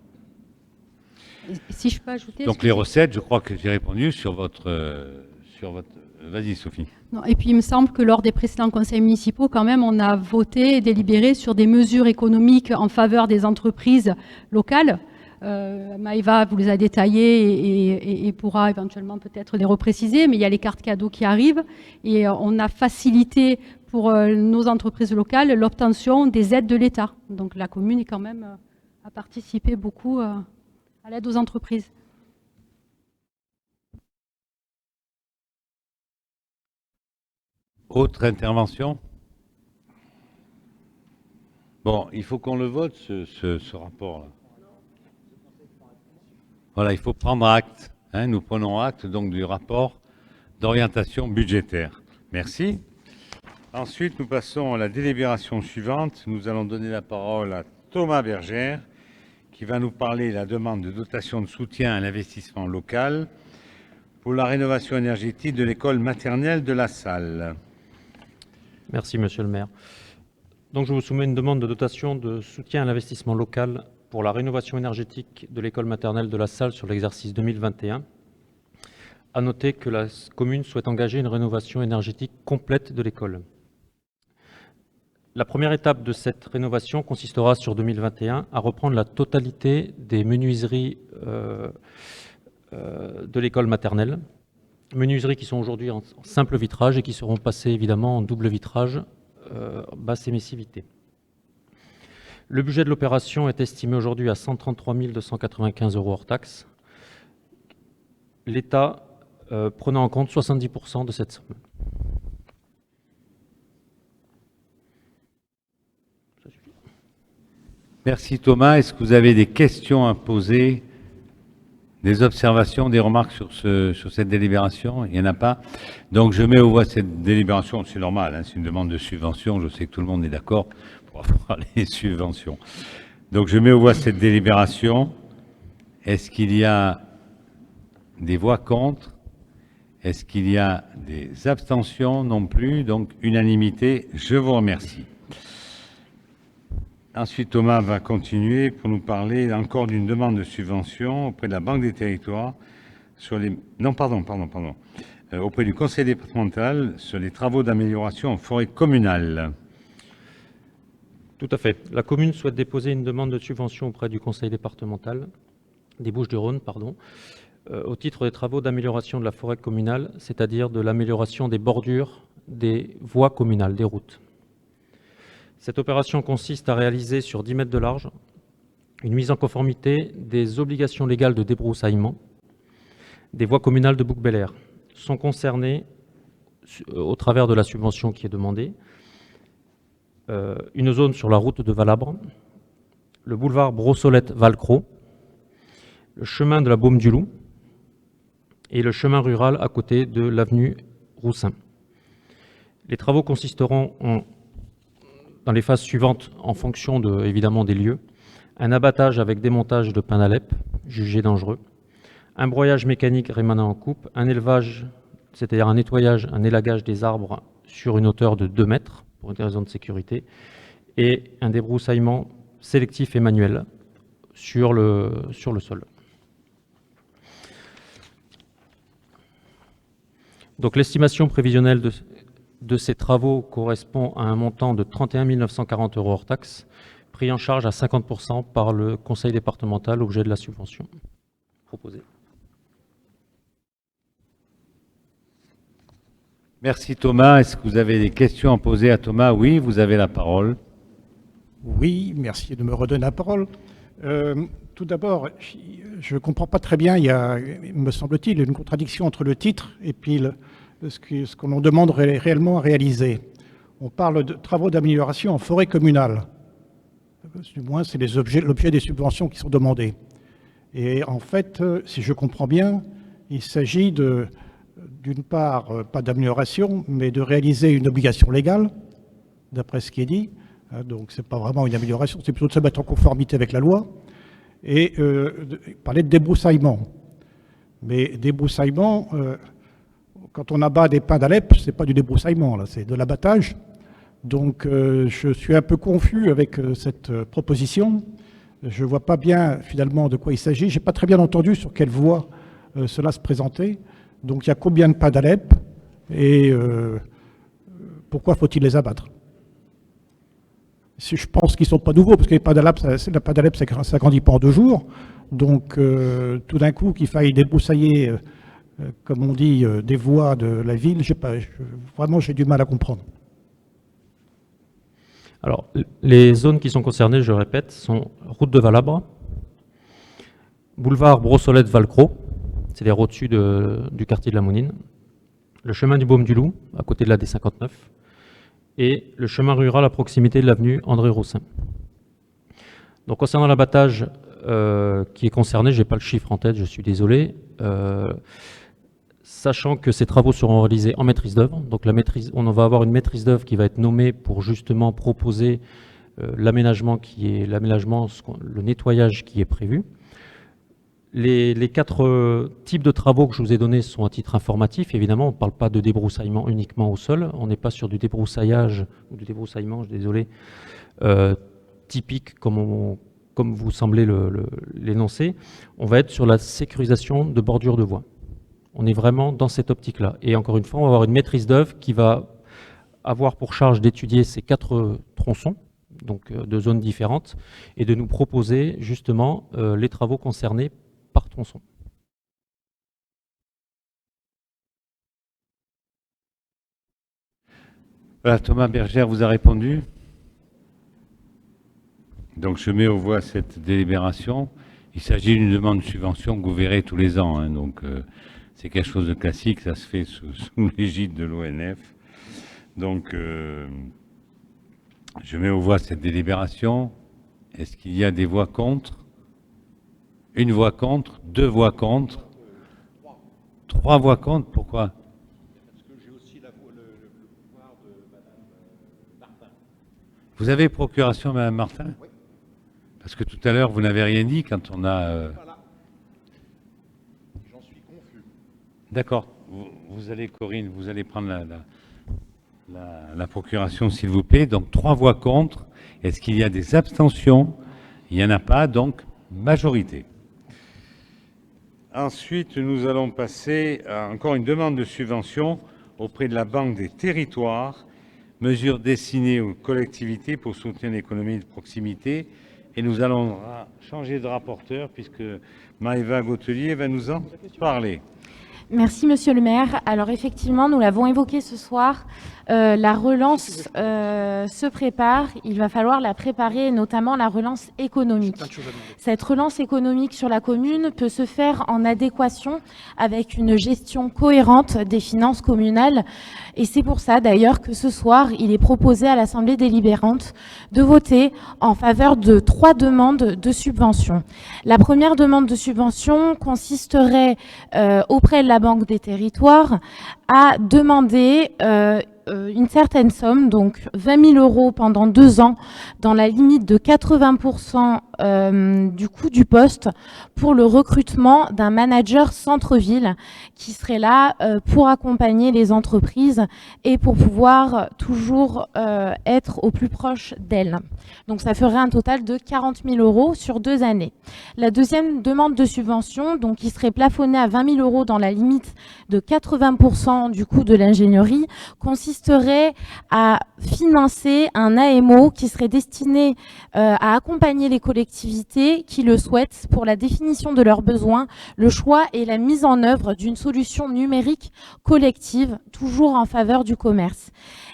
Si je peux ajouter... Donc les recettes, je crois que j'ai répondu sur votre... Vas-y Sophie. Non, et puis il me semble que lors des précédents conseils municipaux, quand même, on a voté et délibéré sur des mesures économiques en faveur des entreprises locales. Maëva vous les a détaillées et pourra éventuellement peut-être les repréciser, mais il y a les cartes cadeaux qui arrivent et on a facilité pour nos entreprises locales l'obtention des aides de l'État. Donc la commune est quand même a participé beaucoup à l'aide aux entreprises. Autre intervention? Bon, il faut qu'on le vote, ce rapport-là. Voilà, il faut prendre acte. Hein, nous prenons acte donc du rapport d'orientation budgétaire. Merci. Ensuite, nous passons à la délibération suivante. Nous allons donner la parole à Thomas Bergère, qui va nous parler de la demande de dotation de soutien à l'investissement local pour la rénovation énergétique de l'école maternelle de La Salle. Merci, Monsieur le maire. Donc, je vous soumets une demande de dotation de soutien à l'investissement local pour la rénovation énergétique de l'école maternelle de La Salle sur l'exercice 2021. À noter que la commune souhaite engager une rénovation énergétique complète de l'école. La première étape de cette rénovation consistera sur 2021 à reprendre la totalité des menuiseries de l'école maternelle. Menuiseries qui sont aujourd'hui en simple vitrage et qui seront passées évidemment en double vitrage basse émissivité. Le budget de l'opération est estimé aujourd'hui à 133 295 € hors taxes. L'État prenant en compte 70% de cette somme. Ça suffit. Merci Thomas. Est-ce que vous avez des questions à poser, des observations, des remarques sur cette délibération? Il n'y en a pas. Donc je mets aux voix cette délibération. C'est normal, hein, c'est une demande de subvention. Je sais que tout le monde est d'accord pour avoir les subventions. Donc je mets aux voix cette délibération. Est-ce qu'il y a des voix contre? Est-ce qu'il y a des abstentions? Non plus. Donc unanimité. Je vous remercie. Ensuite, Thomas va continuer pour nous parler encore d'une demande de subvention auprès de la Banque des Territoires sur les... Non, pardon. Auprès du Conseil départemental sur les travaux d'amélioration en forêt communale. Tout à fait. La commune souhaite déposer une demande de subvention auprès du Conseil départemental des Bouches-du-Rhône, au titre des travaux d'amélioration de la forêt communale, c'est-à-dire de l'amélioration des bordures des voies communales, des routes. Cette opération consiste à réaliser sur 10 mètres de large une mise en conformité des obligations légales de débroussaillement des voies communales de Bouc-Bel-Air. Sont concernées, au travers de la subvention qui est demandée, une zone sur la route de Valabre, le boulevard Brossolette-Valcro, le chemin de la Baume du Loup et le chemin rural à côté de l'avenue Roussin. Les travaux consisteront dans les phases suivantes, en fonction évidemment des lieux: un abattage avec démontage de pin d'Alep, jugé dangereux, un broyage mécanique rémanent en coupe, un élevage, c'est-à-dire un nettoyage, un élagage des arbres sur une hauteur de 2 mètres, pour des raisons de sécurité, et un débroussaillement sélectif et manuel sur le sol. Donc l'estimation prévisionnelle de ces travaux correspond à un montant de 31 940 € hors taxe, pris en charge à 50% par le conseil départemental, objet de la subvention proposée. Merci Thomas. Est-ce que vous avez des questions à poser à Thomas? Oui, vous avez la parole. Oui, merci de me redonner la parole. Tout d'abord, je ne comprends pas très bien, il y a, me semble-t-il, une contradiction entre le titre et puis ce qu'on nous demande réellement à réaliser. On parle de travaux d'amélioration en forêt communale. Du moins, c'est l'objet des subventions qui sont demandées. Et en fait, si je comprends bien, il s'agit d'une part, pas d'amélioration, mais de réaliser une obligation légale, d'après ce qui est dit. Donc, ce n'est pas vraiment une amélioration, c'est plutôt de se mettre en conformité avec la loi. Et parler de débroussaillement. Mais débroussaillement, quand on abat des pins d'Alep, ce n'est pas du débroussaillement, là, c'est de l'abattage. Donc, je suis un peu confus avec cette proposition. Je ne vois pas bien, finalement, de quoi il s'agit. Je n'ai pas très bien entendu sur quelle voie cela se présentait. Donc, il y a combien de pins d'Alep et pourquoi faut-il les abattre? Je pense qu'ils ne sont pas nouveaux, parce que les pins d'Alep, ça ne grandit pas en 2 jours. Donc, tout d'un coup, qu'il faille débroussailler, comme on dit, des voies de la ville, vraiment, j'ai du mal à comprendre. Alors, les zones qui sont concernées, je répète, sont route de Valabre, boulevard Brossolette-Valcro, c'est-à-dire au-dessus du quartier de la Monine, le chemin du Baume du Loup, à côté de la D59, et le chemin rural à proximité de l'avenue André Roussin. Donc, concernant l'abattage qui est concerné, je n'ai pas le chiffre en tête, je suis désolé, sachant que ces travaux seront réalisés en maîtrise d'œuvre. Donc on va avoir une maîtrise d'œuvre qui va être nommée pour justement proposer l'aménagement, le nettoyage qui est prévu. Les 4 types de travaux que je vous ai donnés sont à titre informatif. Évidemment, on ne parle pas de débroussaillement uniquement au sol. On n'est pas sur du débroussaillage ou du débroussaillement, désolé, typique comme vous semblez l'énoncer. On va être sur la sécurisation de bordures de voies. On est vraiment dans cette optique-là. Et encore une fois, on va avoir une maîtrise d'œuvre qui va avoir pour charge d'étudier ces 4 tronçons, donc de zones différentes, et de nous proposer justement les travaux concernés par tronçon. Voilà, Thomas Bergère vous a répondu. Donc je mets aux voix cette délibération. Il s'agit d'une demande de subvention que vous verrez tous les ans. Hein, donc c'est quelque chose de classique, ça se fait sous l'égide de l'ONF. Donc je mets aux voix cette délibération. Est-ce qu'il y a des voix contre? 1 voix contre, 2 voix contre, 3 voix contre, pourquoi? Parce que j'ai aussi le pouvoir de Mme Martin. Vous avez procuration, Mme Martin? Oui. Parce que tout à l'heure, vous n'avez rien dit quand on a... Voilà. J'en suis confus. D'accord. Vous allez, Corinne, vous allez prendre la procuration, s'il vous plaît. Donc, 3 voix contre. Est-ce qu'il y a des abstentions? Il n'y en a pas, donc majorité. Ensuite, nous allons passer à encore une demande de subvention auprès de la Banque des Territoires, mesures destinées aux collectivités pour soutenir l'économie de proximité. Et nous allons changer de rapporteur puisque Maëva Gautelier va nous en parler. Merci, Monsieur le maire. Alors effectivement, nous l'avons évoqué ce soir, la relance se prépare. Il va falloir la préparer, notamment la relance économique. Cette relance économique sur la commune peut se faire en adéquation avec une gestion cohérente des finances communales. Et c'est pour ça d'ailleurs que ce soir, il est proposé à l'Assemblée délibérante de voter en faveur de 3 demandes de subvention. La première demande de subvention consisterait auprès de la Banque des Territoires à demander une certaine somme, donc 20 000 € pendant 2 ans, dans la limite de 80% du coût du poste, pour le recrutement d'un manager centre-ville qui serait là pour accompagner les entreprises et pour pouvoir toujours être au plus proche d'elles. Donc ça ferait un total de 40 000 € sur 2 années. La deuxième demande de subvention, donc qui serait plafonnée à 20 000 € dans la limite de 80% du coût de l'ingénierie, consisterait à financer un AMO qui serait destiné à accompagner les collectivités qui le souhaitent pour la définition de leurs besoins, le choix et la mise en œuvre d'une solution numérique collective, toujours en faveur du commerce.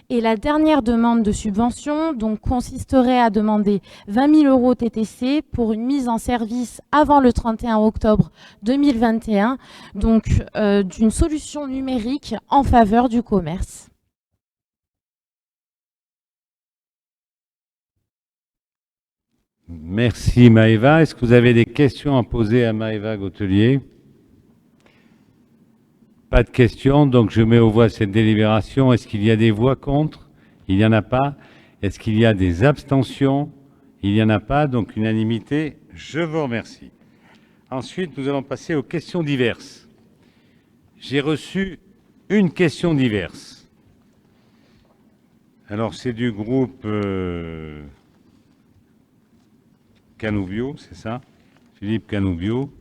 Et la dernière demande de subvention donc, consisterait à demander 20 000 € TTC pour une mise en service avant le 31 octobre 2021, donc d'une solution numérique en faveur du commerce. Merci Maëva. Est-ce que vous avez des questions à poser à Maëva Gautelier? Pas de questions, donc je mets aux voix cette délibération. Est-ce qu'il y a des voix contre? Il n'y en a pas. Est-ce qu'il y a des abstentions? Il n'y en a pas, donc unanimité. Je vous remercie. Ensuite, nous allons passer aux questions diverses. J'ai reçu une question diverse. Alors, c'est du groupe Canobbio, c'est ça? Philippe Canobbio.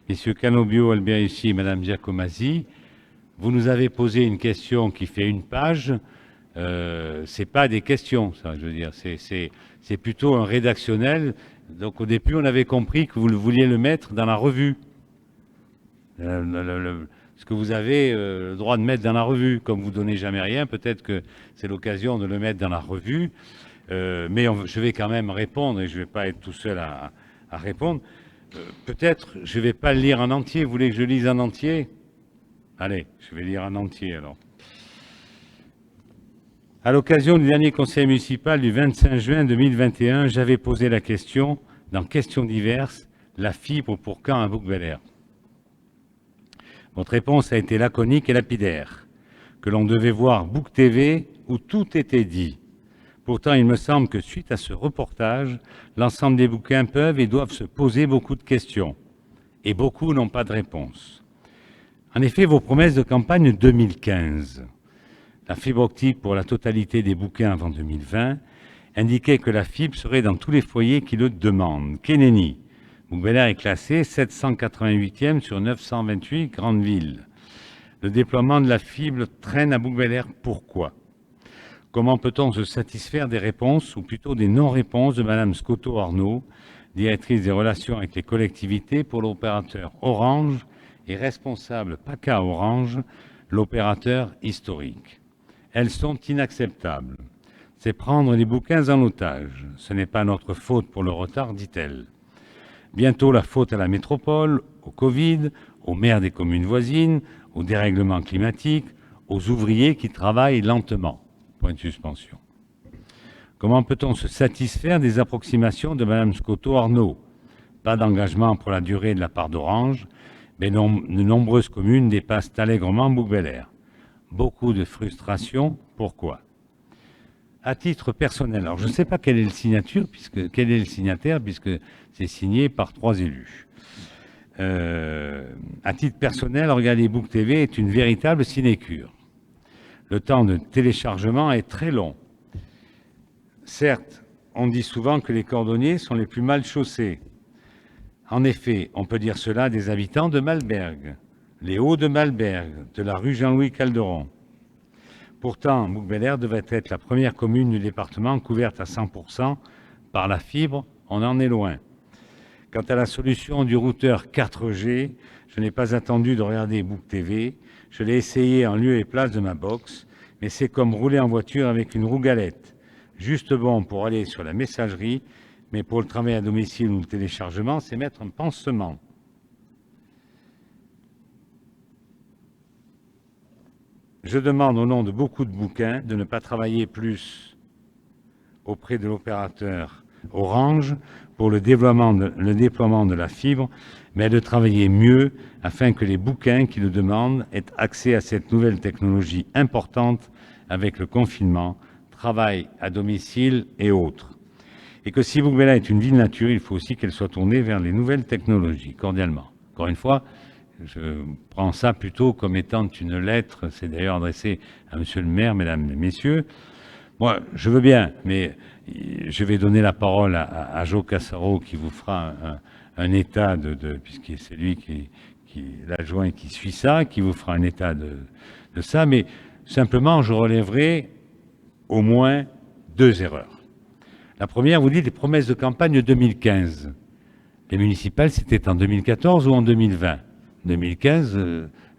Messieurs Canobbio, Alberici et Madame Giacomazzi, vous nous avez posé une question qui fait 1 page. C'est pas des questions, ça, je veux dire. C'est plutôt un rédactionnel. Donc, au début, on avait compris que vous vouliez le mettre dans la revue. Ce que vous avez le droit de mettre dans la revue. Comme vous ne donnez jamais rien, peut-être que c'est l'occasion de le mettre dans la revue. Mais je vais quand même répondre, et je ne vais pas être tout seul à répondre. Peut-être, je ne vais pas le lire en entier. Vous voulez que je lise en entier? Allez, je vais lire en entier alors. À l'occasion du dernier conseil municipal du 25 juin 2021, j'avais posé la question, dans questions diverses, la fibre pour quand à Bouc-Bel-Air? Votre réponse a été laconique et lapidaire, que l'on devait voir Bouc TV où tout était dit. Pourtant, il me semble que suite à ce reportage, l'ensemble des Bouquins peuvent et doivent se poser beaucoup de questions. Et beaucoup n'ont pas de réponse. En effet, vos promesses de campagne 2015, la fibre optique pour la totalité des Bouquins avant 2020, indiquaient que la fibre serait dans tous les foyers qui le demandent. Keneni, Bouc-Bel-Air est classé 788e sur 928 grandes villes. Le déploiement de la fibre traîne à Bouc-Bel-Air. Pourquoi? Comment peut-on se satisfaire des réponses, ou plutôt des non-réponses de Mme Scotto-Arnaud, directrice des relations avec les collectivités pour l'opérateur Orange et responsable PACA Orange, l'opérateur historique? Elles sont inacceptables. C'est prendre les Bouquins en otage. Ce n'est pas notre faute pour le retard, dit-elle. Bientôt la faute à la métropole, au Covid, aux maires des communes voisines, au dérèglement climatique, aux ouvriers qui travaillent lentement. Point de suspension. Comment peut-on se satisfaire des approximations de Mme Scotto-Arnaud? Pas d'engagement pour la durée de la part d'Orange, mais de nombreuses communes dépassent allègrement Bouc-Bel-Air. Beaucoup de frustration. Pourquoi? À titre personnel, alors je ne sais pas quel est le signataire, puisque c'est signé par 3 élus. À titre personnel, regarder Bouc TV est une véritable sinécure. Le temps de téléchargement est très long. Certes, on dit souvent que les cordonniers sont les plus mal chaussés. En effet, on peut dire cela des habitants de Malberg, les Hauts de Malberg, de la rue Jean-Louis Calderon. Pourtant, Bouc-Bel-Air devrait être la première commune du département couverte à 100% par la fibre. On en est loin. Quant à la solution du routeur 4G, je n'ai pas attendu de regarder Book TV. Je l'ai essayé en lieu et place de ma box, mais c'est comme rouler en voiture avec une roue galette. Juste bon pour aller sur la messagerie, mais pour le travail à domicile ou le téléchargement, c'est mettre un pansement. Je demande au nom de beaucoup de bouquins de ne pas travailler plus auprès de l'opérateur Orange pour le déploiement de la fibre, mais de travailler mieux afin que les bouquins qui le demandent aient accès à cette nouvelle technologie importante avec le confinement, travail à domicile et autres. Et que si Bookbella est une ville nature, il faut aussi qu'elle soit tournée vers les nouvelles technologies, cordialement. Encore une fois, je prends ça plutôt comme étant une lettre, c'est d'ailleurs adressé à Monsieur le maire, mesdames et messieurs. Moi, je veux bien, mais je vais donner la parole à Jo Cassaro qui vous fera un état puisque c'est lui qui l'adjoint qui suit ça, qui vous fera un état de ça, mais simplement je relèverai au moins 2 erreurs. La première, vous dites les promesses de campagne 2015. Les municipales, c'était en 2014 ou en 2020 2015,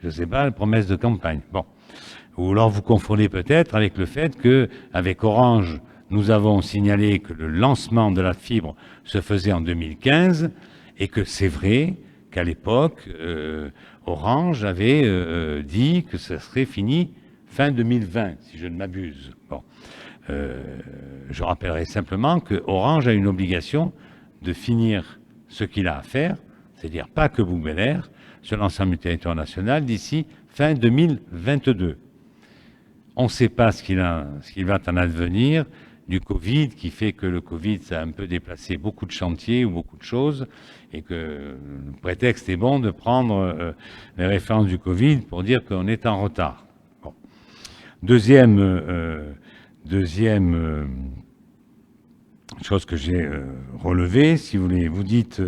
je ne sais pas, la promesse de campagne. Bon. Ou alors vous confondez peut-être avec le fait qu'avec Orange, nous avons signalé que le lancement de la fibre se faisait en 2015 et que c'est vrai qu'à l'époque, Orange avait dit que ça serait fini fin 2020, si je ne m'abuse. Bon. Je rappellerai simplement que Orange a une obligation de finir ce qu'il a à faire, c'est-à-dire pas que Book-Bel-Air, sur l'ensemble du territoire national d'ici fin 2022. On ne sait pas ce qu'il va en advenir du Covid, qui fait que le Covid, ça a un peu déplacé beaucoup de chantiers ou beaucoup de choses, et que le prétexte est bon de prendre les références du Covid pour dire qu'on est en retard. Bon. Deuxième chose que j'ai relevée, si vous voulez, vous dites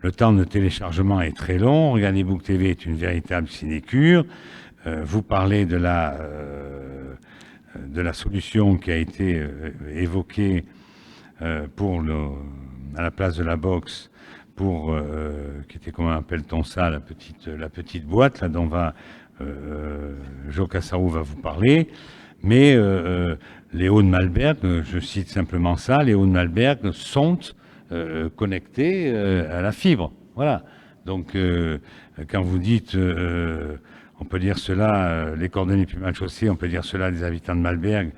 le temps de téléchargement est très long, Regardez Book TV est une véritable sinécure, vous parlez de la solution qui a été évoquée à la place de la box, qui était, comment appelle-t-on ça, la petite boîte là, dont Jo Cassaro va vous parler. Mais les Hauts-de-Malberg, je cite simplement ça, les Hauts-de-Malberg sont connectés à la fibre. Voilà. Donc, quand vous dites, on peut dire cela, les cordonniers plus mal chaussés, on peut dire cela des habitants de Malberg,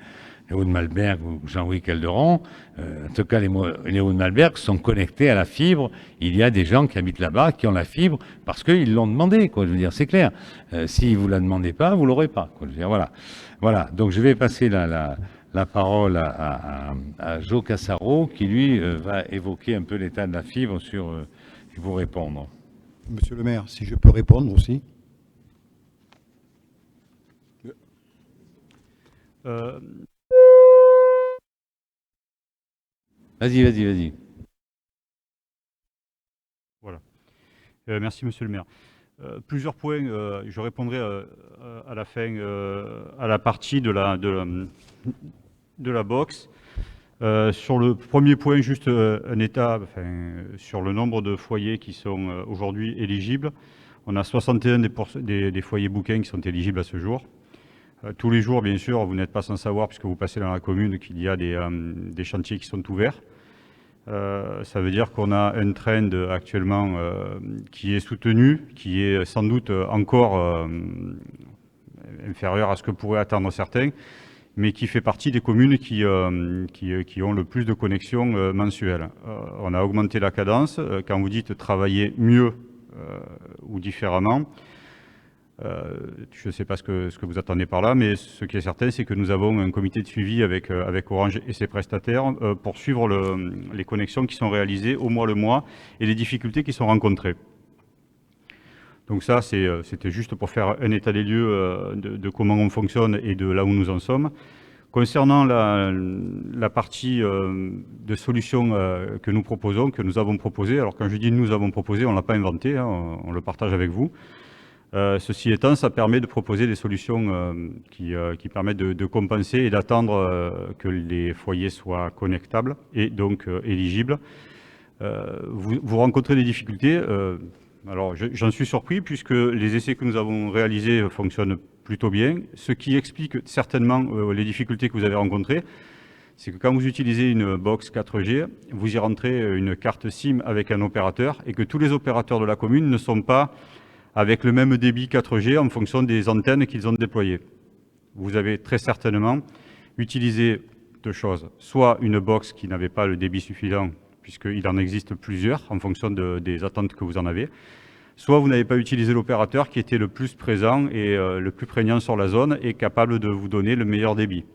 les Hauts-de-Malberg ou Jean-Louis Calderon. En tout cas, les Hauts-de-Malberg sont connectés à la fibre. Il y a des gens qui habitent là-bas, qui ont la fibre, parce qu'ils l'ont demandé, quoi. Je veux dire, c'est clair. Si vous ne la demandez pas, vous ne l'aurez pas, quoi. Je veux dire, voilà. Voilà. Donc, je vais passer la parole à Jo Cassaro, qui, lui, va évoquer un peu l'état de la fibre et vous répondre. Monsieur le maire, si je peux répondre aussi. Vas-y. Voilà. Merci, monsieur le maire. Plusieurs points, je répondrai à la fin, à la partie de la box. Sur le premier point, juste un état sur le nombre de foyers qui sont aujourd'hui éligibles. On a 61 des foyers bouquins qui sont éligibles à ce jour. Tous les jours, bien sûr, vous n'êtes pas sans savoir, puisque vous passez dans la commune, qu'il y a des chantiers qui sont ouverts. Ça veut dire qu'on a un trend actuellement qui est soutenu, qui est sans doute encore inférieur à ce que pourraient attendre certains, mais qui fait partie des communes qui ont le plus de connexions mensuelles. On a augmenté la cadence. Quand vous dites travailler mieux ou différemment, je ne sais pas ce que vous attendez par là, mais ce qui est certain, c'est que nous avons un comité de suivi avec Orange et ses prestataires pour suivre les connexions qui sont réalisées au mois le mois et les difficultés qui sont rencontrées. Donc ça, c'était juste pour faire un état des lieux de comment on fonctionne et de là où nous en sommes. Concernant la partie de solutions que nous proposons, que nous avons proposé, alors quand je dis nous avons proposé, on ne l'a pas inventé, hein, on le partage avec vous. Ceci étant, ça permet de proposer des solutions qui permettent de compenser et d'attendre que les foyers soient connectables et donc éligibles. vous rencontrez des difficultés. Alors, j'en suis surpris puisque les essais que nous avons réalisés fonctionnent plutôt bien. Ce qui explique certainement les difficultés que vous avez rencontrées, c'est que quand vous utilisez une box 4G, vous y rentrez une carte SIM avec un opérateur et que tous les opérateurs de la commune ne sont pas avec le même débit 4G en fonction des antennes qu'ils ont déployées. Vous avez très certainement utilisé deux choses. Soit une box qui n'avait pas le débit suffisant, puisqu'il en existe plusieurs en fonction des attentes que vous en avez. Soit vous n'avez pas utilisé l'opérateur qui était le plus présent et le plus prégnant sur la zone et capable de vous donner le meilleur débit.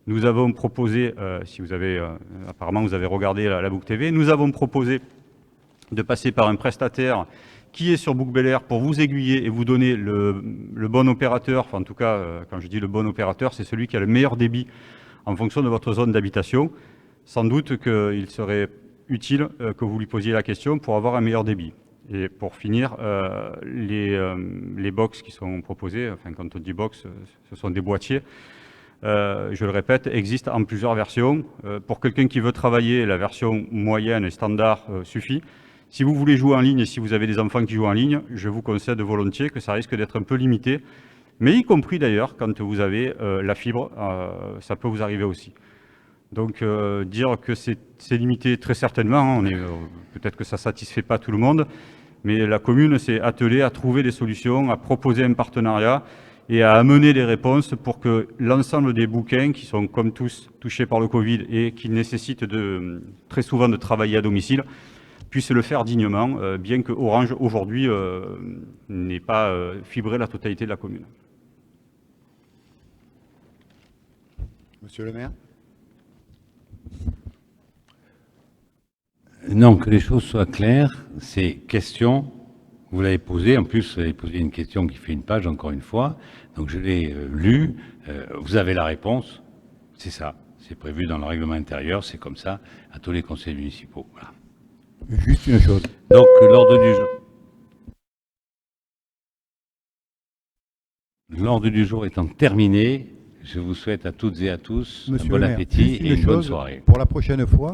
Nous avons proposé, si vous avez, apparemment vous avez regardé la Book TV, nous avons proposé de passer par un prestataire qui est sur Book Bel Air pour vous aiguiller et vous donner le bon opérateur. Enfin, en tout cas, quand je dis le bon opérateur, c'est celui qui a le meilleur débit en fonction de votre zone d'habitation. Sans doute qu'il serait utile que vous lui posiez la question pour avoir un meilleur débit. Et pour finir, les box qui sont proposées, enfin quand on dit box, ce sont des boîtiers, je le répète, existent en plusieurs versions. Pour quelqu'un qui veut travailler, la version moyenne et standard suffit. Si vous voulez jouer en ligne et si vous avez des enfants qui jouent en ligne, je vous concède volontiers que ça risque d'être un peu limité, mais y compris d'ailleurs quand vous avez la fibre, ça peut vous arriver aussi. Donc dire que c'est limité, très certainement, peut-être que ça ne satisfait pas tout le monde, mais la commune s'est attelée à trouver des solutions, à proposer un partenariat et à amener des réponses pour que l'ensemble des bouquins qui sont comme tous touchés par le Covid et qui nécessitent très souvent de travailler à domicile, puissent le faire dignement, bien que Orange aujourd'hui n'ait pas fibré la totalité de la commune. Monsieur le maire. Non, que les choses soient claires, ces questions, vous l'avez posée, en plus vous avez posé une question qui fait une page encore une fois, donc je l'ai lue, vous avez la réponse, c'est ça, c'est prévu dans le règlement intérieur, c'est comme ça à tous les conseils municipaux. Voilà. Juste une chose. Donc l'ordre du jour étant terminé, je vous souhaite à toutes et à tous un bon appétit et une bonne soirée. Pour la prochaine fois,